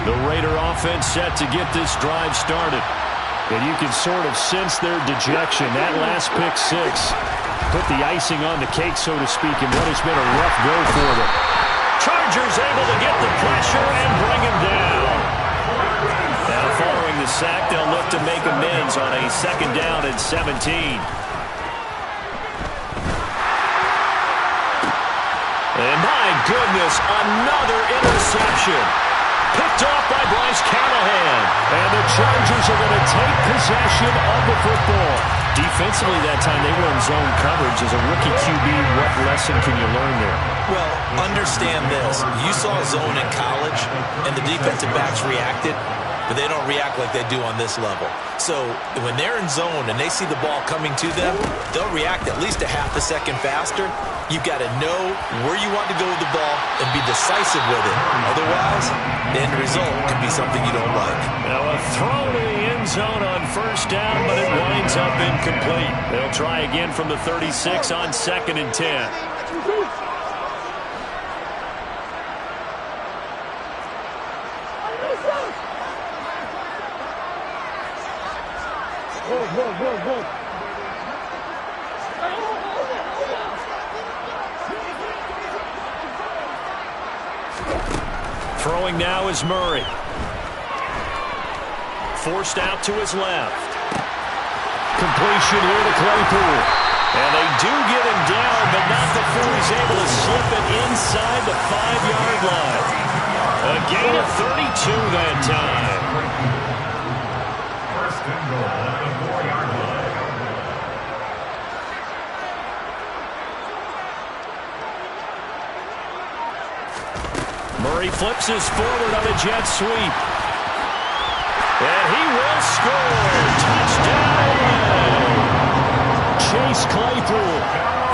The Raider offense set to get this drive started. And you can sort of sense their dejection. That last pick six put the icing on the cake, so to speak, in what has been a rough go for them. Chargers able to get the pressure and bring him down. Now following the sack, they'll look to make amends on a 2nd down and 17. And my goodness, another interception. Picked off by Bryce Callahan. And the Chargers are going to take possession of the football. Defensively that time, they were in zone coverage. As a rookie QB, what lesson can you learn there? Well, understand this. You saw zone in college, and the defensive backs reacted, but they don't react like they do on this level. So when they're in zone and they see the ball coming to them, they'll react at least a half a second faster. You've got to know where you want to go with the ball and be decisive with it. Otherwise, the end result could be something you don't like. Now a throw to the end zone on 1st down, but it winds up incomplete. They'll try again from the 36 on 2nd and 10. Throwing now is Murray. Forced out to his left. Completion here to Claypool. And they do get him down, but not before he's able to slip it inside the 5-yard line. A gain of 32 that time. 1st and goal at the 4-yard line. Murray flips his forward on a jet sweep. And he will score. Touchdown. Chase Claypool,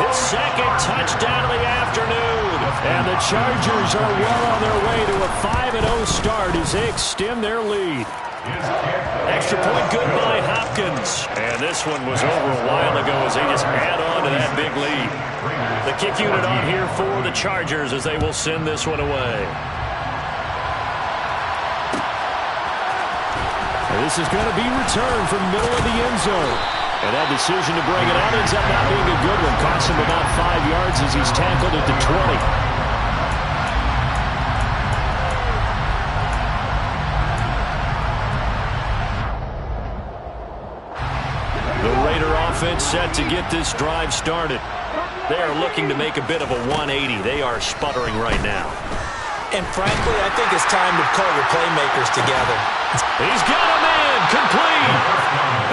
his 2nd touchdown of the afternoon. And the Chargers are well on their way to a 5-0 start as they extend their lead. Extra point good by Hopkins. And this one was over a while ago as they just add on to that big lead. The kick unit on here for the Chargers as they will send this one away. And this is going to be returned from the middle of the end zone. And that decision to bring it out ends up not being a good one. Costs him about 5 yards as he's tackled at the 20. Offense set to get this drive started. They are looking to make a bit of a 180. They are sputtering right now. And frankly, I think it's time to call your playmakers together. He's got him in, complete.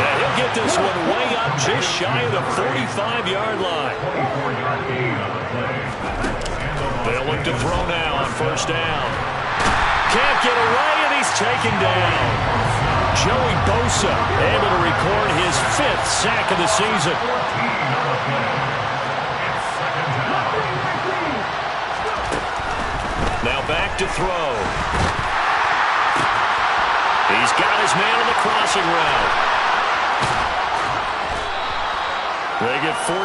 And he'll get this one way up just shy of the 45-yard line. They'll look to throw now on 1st down. Can't get away, and he's taken down. Joey Bosa able to record his 5th sack of the season. Now back to throw. He's got his man on the crossing route. They get 14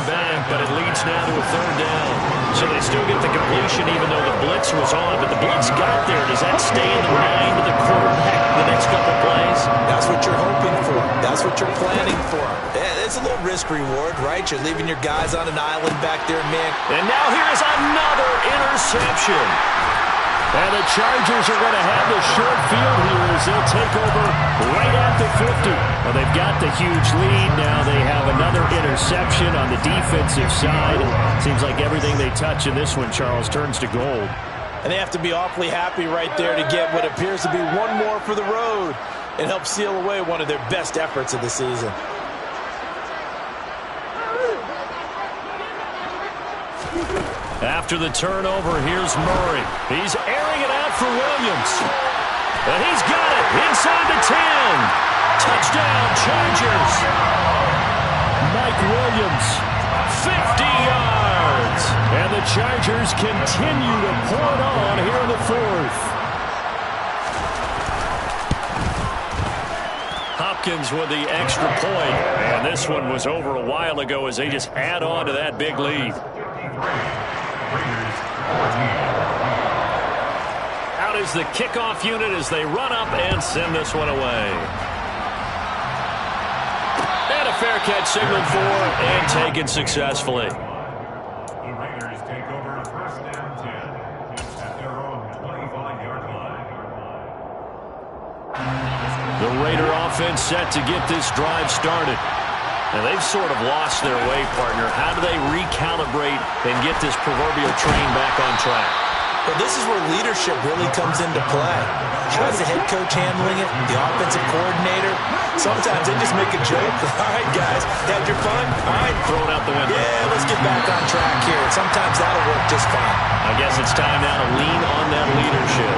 back, but it leads now to a 3rd down. So they still get the completion even though the blitz was on, but the blitz got there. Does that stay in the mind of the quarterback the next couple plays? That's what you're hoping for. That's what you're planning for. It's a little risk-reward, right? You're leaving your guys on an island back there, man. And now here is another interception. And the Chargers are going to have the short field here as they'll take over right at the 50. Well, they've got the huge lead. Now they have another interception on the defensive side. Seems like everything they touch in this one, Charles, turns to gold. And they have to be awfully happy right there to get what appears to be one more for the road and help seal away one of their best efforts of the season. After the turnover, here's Murray. He's airing it out for Williams. And he's got it inside the 10. Touchdown, Chargers. Mike Williams, 50 yards. And the Chargers continue to pour it on here in the 4th. Hopkins with the extra point. And this one was over a while ago as they just add on to that big lead. Raiders 14. Out out is the kickoff unit as they run up and send this one away. And a fair catch signaled for and taken successfully. The Raiders take over first and 10 at their own 25-yard line. The Raider offense set to get this drive started. And they've sort of lost their way, partner. How do they recalibrate and get this proverbial train back on track? Well, this is where leadership really comes into play. How's the head coach handling it? The offensive coordinator? Sometimes they just make a joke. All right, guys, had your fun? All right. Throw it out the window. Yeah, let's get back on track here. Sometimes that'll work just fine. I guess it's time now to lean on that leadership.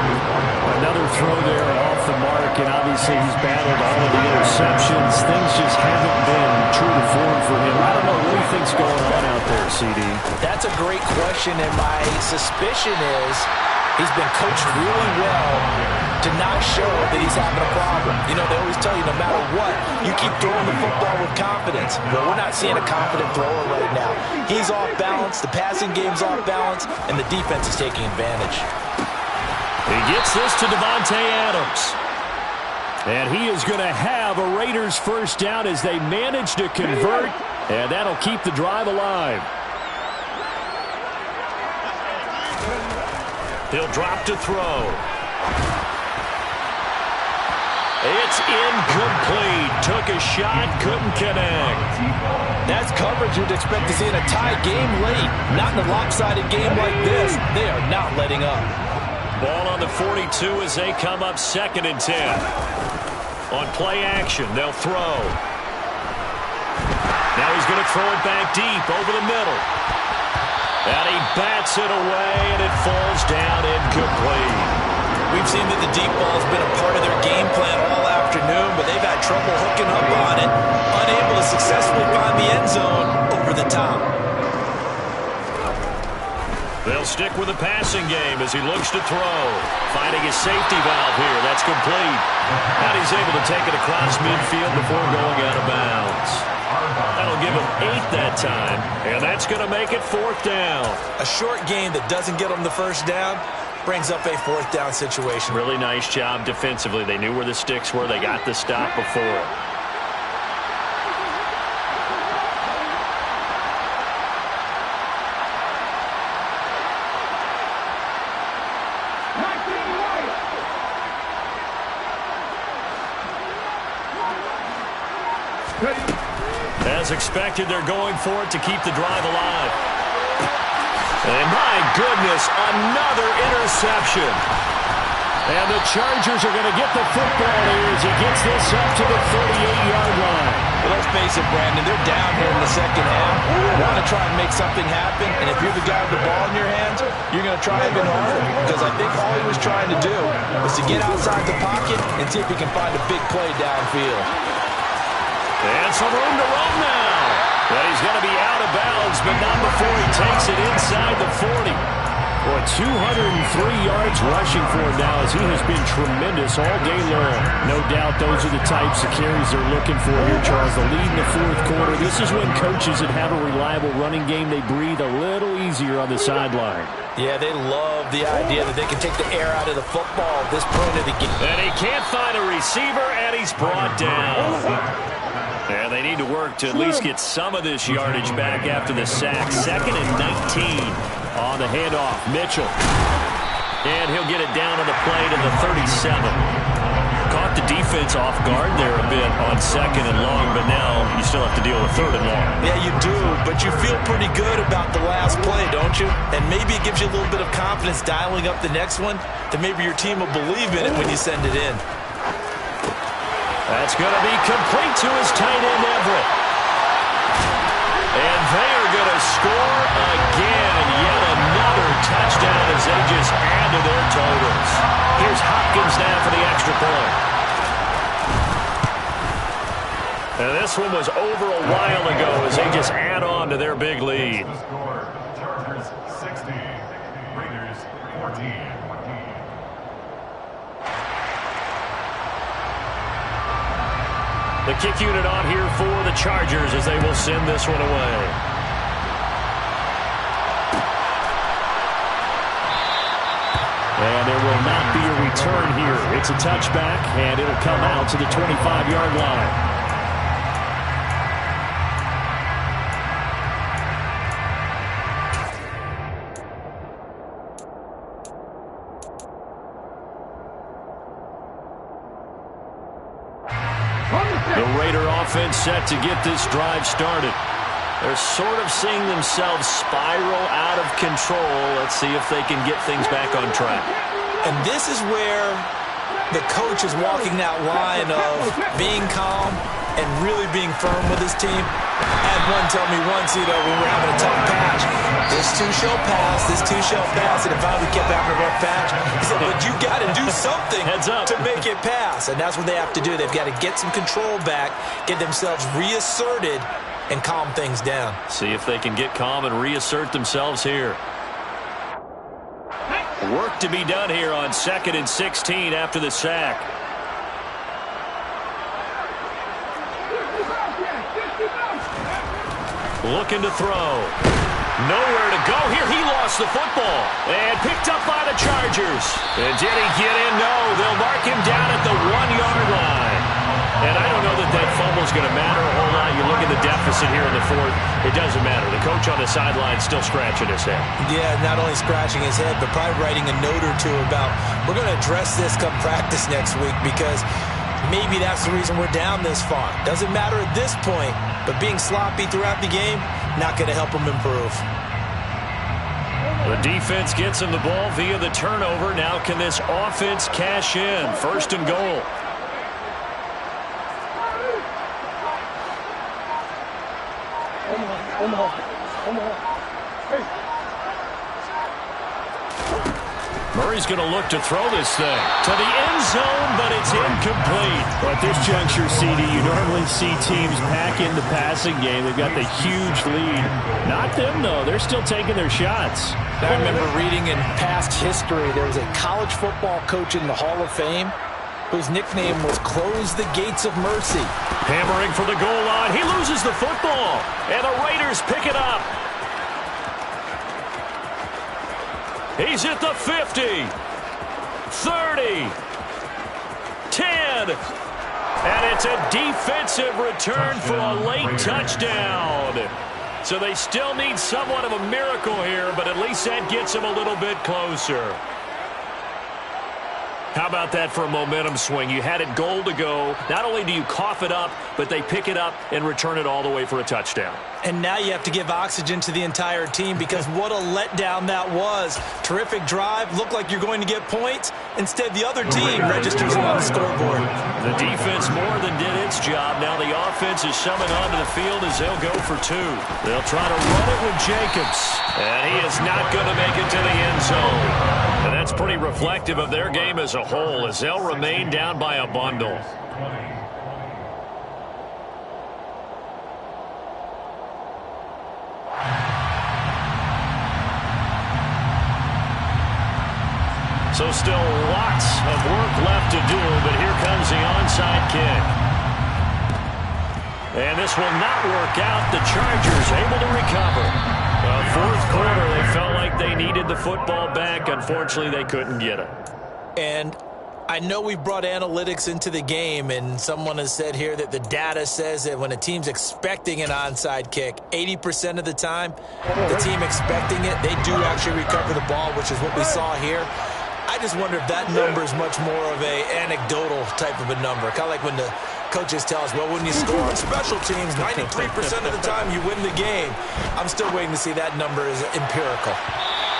Another throw there off the mark, and obviously he's battled all of the interceptions. Things just haven't been true to form for him. I don't know what he thinks going on out there, CD. That's a great question, and my suspicion is he's been coached really well to not show that he's having a problem. You know, they always tell you no matter what, you keep throwing the football with confidence. But we're not seeing a confident thrower right now. He's off balance, the passing game's off balance, and the defense is taking advantage. He gets this to Davante Adams. And he is going to have a Raiders first down as they manage to convert, and that'll keep the drive alive. He'll drop to throw. It's incomplete. Took a shot, couldn't connect. That's coverage you'd expect to see in a tie game late. Not in a lopsided game like this. They are not letting up. Ball on the 42 as they come up 2nd and 10. On play action, they'll throw. Now he's going to throw it back deep over the middle. And he bats it away, and it falls down incomplete. We've seen that the deep ball has been a part of their game plan all afternoon, but they've had trouble hooking up on it, unable to successfully find the end zone over the top. They'll stick with the passing game as he looks to throw. Finding his safety valve here. That's complete. And he's able to take it across midfield before going out of bounds. That'll give him 8 that time. And that's going to make it 4th down. A short game that doesn't get them the first down brings up a 4th down situation. Really nice job defensively. They knew where the sticks were. They got the stop before. As expected, they're going for it to keep the drive alive. And my goodness, another interception. And the Chargers are going to get the football here as he gets this up to the 38-yard line. Well, let's face it, Brandon, they're down here in the second half. You want to try and make something happen, and if you're the guy with the ball in your hands, you're going to try even harder. Because I think all he was trying to do was to get outside the pocket and see if he can find a big play downfield. And some room to run now. But he's going to be out of bounds, but not before he takes it inside the 40. Boy, 203 yards rushing for him now as he has been tremendous all day long. No doubt those are the types of carries they're looking for here, Charles. The lead in the 4th quarter. This is when coaches that have a reliable running game, they breathe a little easier on the sideline. Yeah, they love the idea that they can take the air out of the football at this point of the game. And he can't find a receiver, and he's brought down. And they need to work to at least get some of this yardage back after the sack. 2nd and 19 on the handoff. Mitchell. And he'll get it down on the play to the 37. Caught the defense off guard there a bit on 2nd and long, but now you still have to deal with 3rd and long. Yeah, you do, but you feel pretty good about the last play, don't you? And maybe it gives you a little bit of confidence dialing up the next one, that maybe your team will believe in it when you send it in. That's going to be complete to his tight end, Everett. And they are going to score again. Yet another touchdown as they just add to their totals. Here's Hopkins now for the extra point. And this one was over a while ago as they just add on to their big lead. The score, Chargers 60, Raiders 14. The kick unit on here for the Chargers as they will send this one away. And there will not be a return here. It's a touchback, and it'll come out to the 25-yard line. The Raider offense set to get this drive started. They're sort of seeing themselves spiral out of control. Let's see if they can get things back on track. And this is where the coach is walking that line of being calm and really being firm with his team. I had one tell me once, when we're having a tough patch, this too shall pass, this too shall pass. And if we kept having a rough patch, he said, but you got to do something to make it pass. And that's what they have to do. They've got to get some control back, get themselves reasserted, and calm things down. See if they can get calm and reassert themselves here. Work to be done here on 2nd and 16 after the sack. Looking to throw. Nowhere to go here. He lost the football. And picked up by the Chargers. And did he get in? No. They'll mark him down at the 1-yard line. And I don't know that fumble's going to matter a whole lot. You look at the deficit here in the 4th. It doesn't matter. The coach on the sideline still scratching his head. Yeah, not only scratching his head, but probably writing a note or two about, we're going to address this come practice next week because maybe that's the reason we're down this far. Doesn't matter at this point, but being sloppy throughout the game, not going to help them improve. The defense gets him the ball via the turnover. Now can this offense cash in? 1st and goal. Murray's going to look to throw this thing to the end zone, but it's incomplete. At this juncture, CD, you normally see teams pack in the passing game. They've got the huge lead. Not them, though. They're still taking their shots. I remember reading in past history, there was a college football coach in the Hall of Fame whose nickname was Close the Gates of Mercy. Hammering for the goal line. He loses the football, and the Raiders pick it up. He's at the 50, 30, 10, and it's a defensive return for a late touchdown. So they still need somewhat of a miracle here, but at least that gets them a little bit closer. How about that for a momentum swing? You had it goal to go. Not only do you cough it up, but they pick it up and return it all the way for a touchdown. And now you have to give oxygen to the entire team because what a letdown that was. Terrific drive. Looked like you're going to get points. Instead, the other team registers it on the scoreboard. The defense more than did its job. Now the offense is summoned onto the field as they'll go for 2. They'll try to run it with Jacobs. And he is not going to make it to the end zone. And that's pretty reflective of their game as a whole as they'll remain down by a bundle. So still lots of work left to do, but here comes the onside kick. And this will not work out. The Chargers able to recover. 4th quarter, they felt like they needed the football back. Unfortunately, they couldn't get it. And I know we brought analytics into the game, and someone has said here that the data says that when a team's expecting an onside kick, 80% of the time, the team expecting it, they do actually recover the ball, which is what we saw here. I just wonder if that number is much more of a anecdotal type of a number. Kind of like when the coaches tell us, well, when you score on special teams, 93% of the time you win the game. I'm still waiting to see that number is empirical.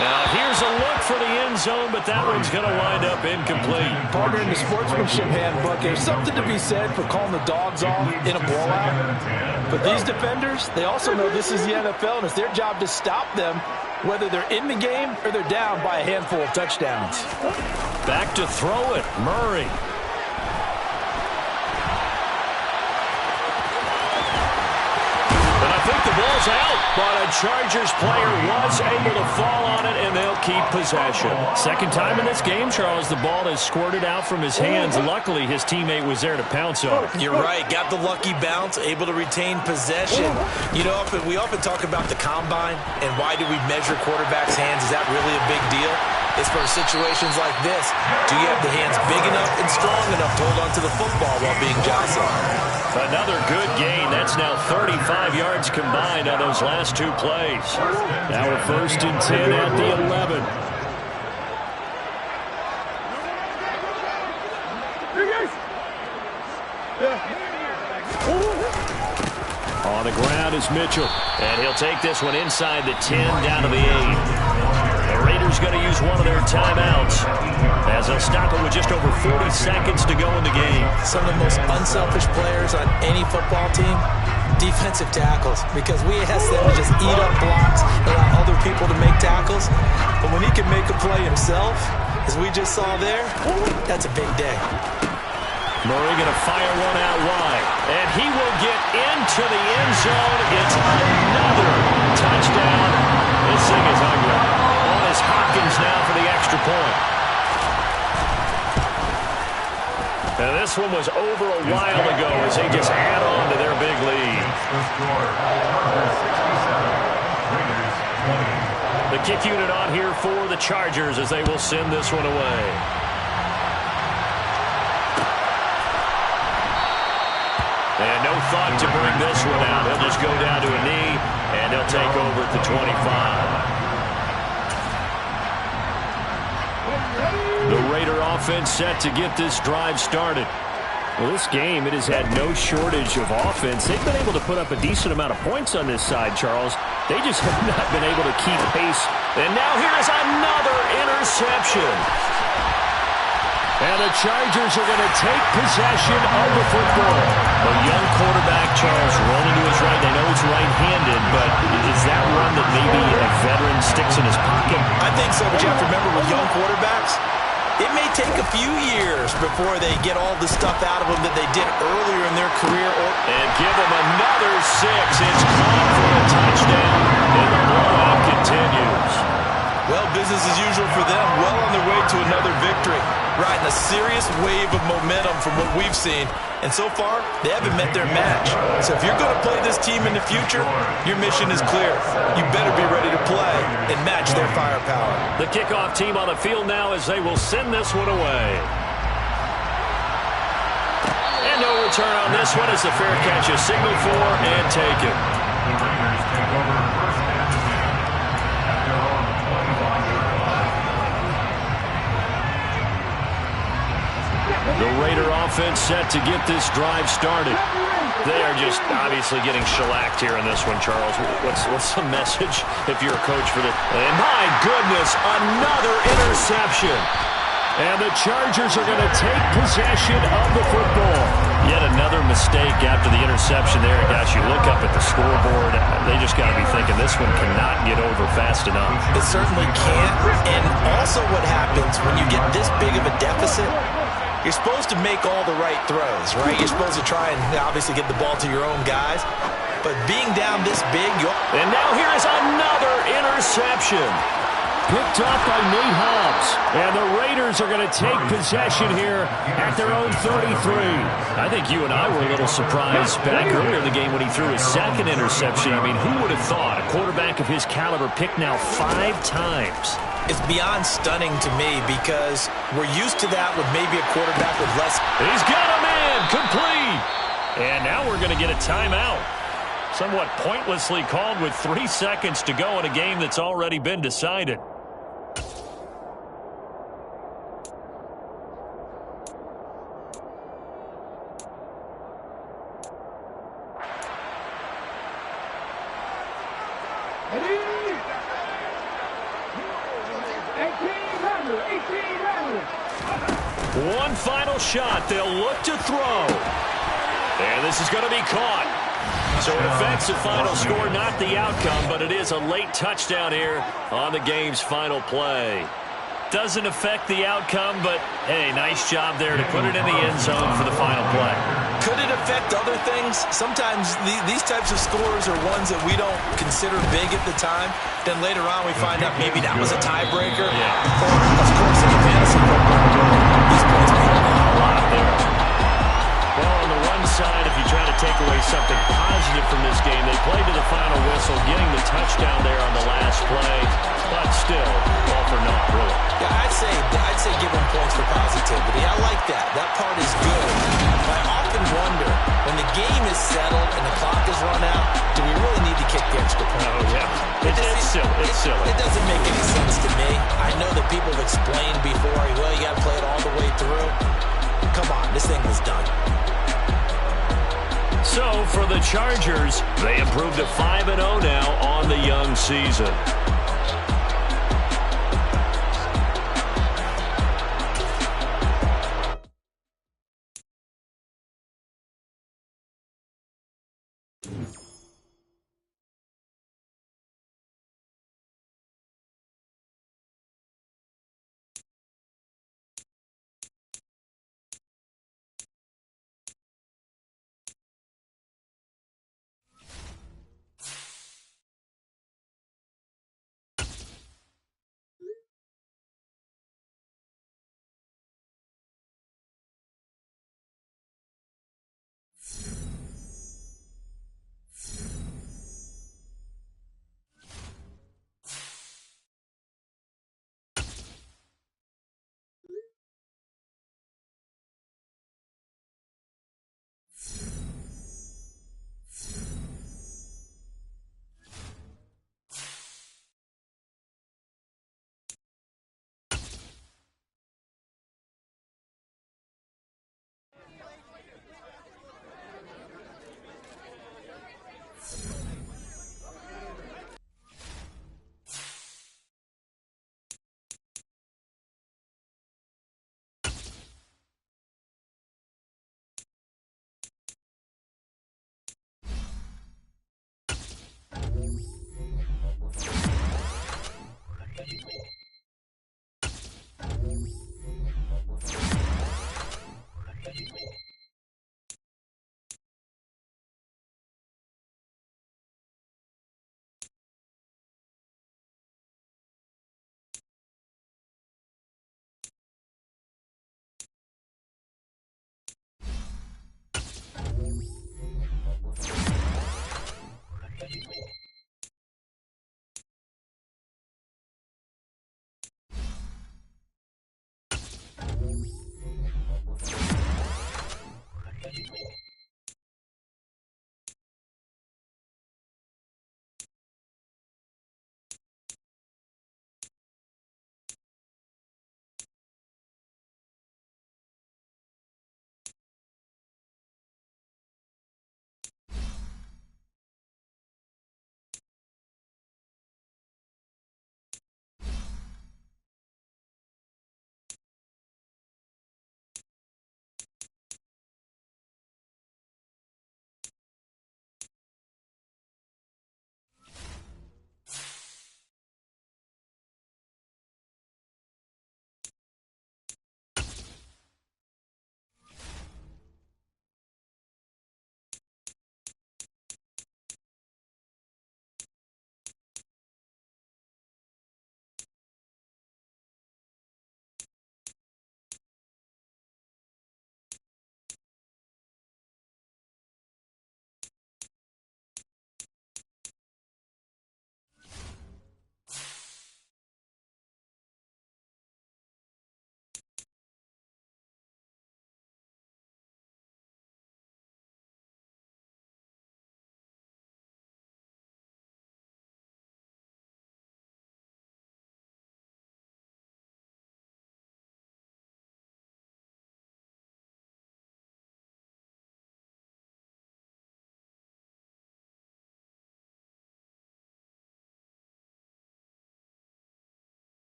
Now, here's a look for the end zone, but that one's going to wind up incomplete. Partner, in the sportsmanship handbook, there's something to be said for calling the dogs off in a blowout. But these defenders, they also know this is the NFL, and it's their job to stop them, whether they're in the game or they're down by a handful of touchdowns. Back to throw it, Murray. And I think the ball's out, but a Chargers player was able to fall on it, and they'll keep possession. Second time in this game, Charles, the ball has squirted out from his hands. Luckily, his teammate was there to pounce on it. You're right. Got the lucky bounce, able to retain possession. You know, we often talk about the combine and why do we measure quarterbacks' hands. Is that really a big deal? It's for situations like this. Do you have the hands big enough and strong enough to hold on to the football while being jostled? Another good gain. That's now 35 yards combined on those last two plays. Now we're 1st and 10 at the 11. On the ground is Mitchell. And he'll take this one inside the 10 down to the 8. The Raiders going to use one of their timeouts as they'll stop it with just over 40 seconds to go in the game. Some of the most unselfish players on any football team, defensive tackles, because we ask them to just eat up blocks, allow other people to make tackles. But when he can make a play himself, as we just saw there, that's a big day. Murray going to fire one out wide. And he will get into the end zone. It's another touchdown. This thing is ugly. On is Hopkins now for the extra point. And this one was over a while ago as they just add on to their big lead. The kick unit on here for the Chargers as they will send this one away. And no thought to bring this one out. He'll just go down to a knee, and they'll take over at the 25. The Raider offense set to get this drive started. Well, this game, it has had no shortage of offense. They've been able to put up a decent amount of points on this side, Charles. They just have not been able to keep pace. And now here is another interception. And the Chargers are going to take possession of the football. A young quarterback, Charles, rolling to his right. I know he's right-handed, but is that one that maybe a veteran sticks in his pocket? I think so, but you have to remember with young quarterbacks, it may take a few years before they get all the stuff out of them that they did earlier in their career. And give them another 6. It's caught for a touchdown, and the blowout continues. Well, business as usual for them. Well on their way to another victory. Riding a serious wave of momentum from what we've seen. And so far, they haven't met their match. So if you're going to play this team in the future, your mission is clear. You better be ready to play and match their firepower. The kickoff team on the field now as they will send this one away. And no return on this one as the fair catch is signaled for and taken. The Raiders take over 1st and 10 at their own 25. The Raider offense set to get this drive started. They are just obviously getting shellacked here in this one, Charles. What's the message if you're a coach for this? And my goodness, another interception. And the Chargers are going to take possession of the football. Yet another mistake after the interception there. Gosh, you look up at the scoreboard, they just got to be thinking this one cannot get over fast enough. It certainly can't. And also what happens when you get this big of a deficit, you're supposed to make all the right throws, right? You're supposed to try and obviously get the ball to your own guys. But being down this big, and now here is another interception. Picked off by Nate Hobbs. And the Raiders are going to take possession here at their own 33. I think you and I were a little surprised back earlier in the game when he threw his second interception. I mean, who would have thought a quarterback of his caliber picked now 5 times? It's beyond stunning to me because we're used to that with maybe a quarterback with less. He's got a man complete. And now we're going to get a timeout. Somewhat pointlessly called with 3 seconds to go in a game that's already been decided. One final shot. They'll look to throw. And this is going to be caught. So it affects the final score, not the outcome, but it is a late touchdown here on the game's final play. Doesn't affect the outcome, but, hey, nice job there to put it in the end zone for the final play. Could it affect other things? Sometimes these types of scores are ones that we don't consider big at the time. Then later on we find out maybe that was a tiebreaker. Yeah. Or, of course, in a fantasy football world, these points mean a lot there. Well, on the one side, if you try to take away something positive from this game, they played to the final whistle, getting the touchdown there on the last play, but still, all for naught, really. Yeah, I'd say give them points for positivity. I like that. That part is good. But I often wonder, when the game is settled and the clock is run out, do we really need to kick the extra point? Oh, yeah. It's silly. It's silly. It doesn't make any sense to me. I know that people have explained before, well, you got to play it all the way through. Come on, this thing was done. So, for the Chargers, they improved to 5-0 now on the young season.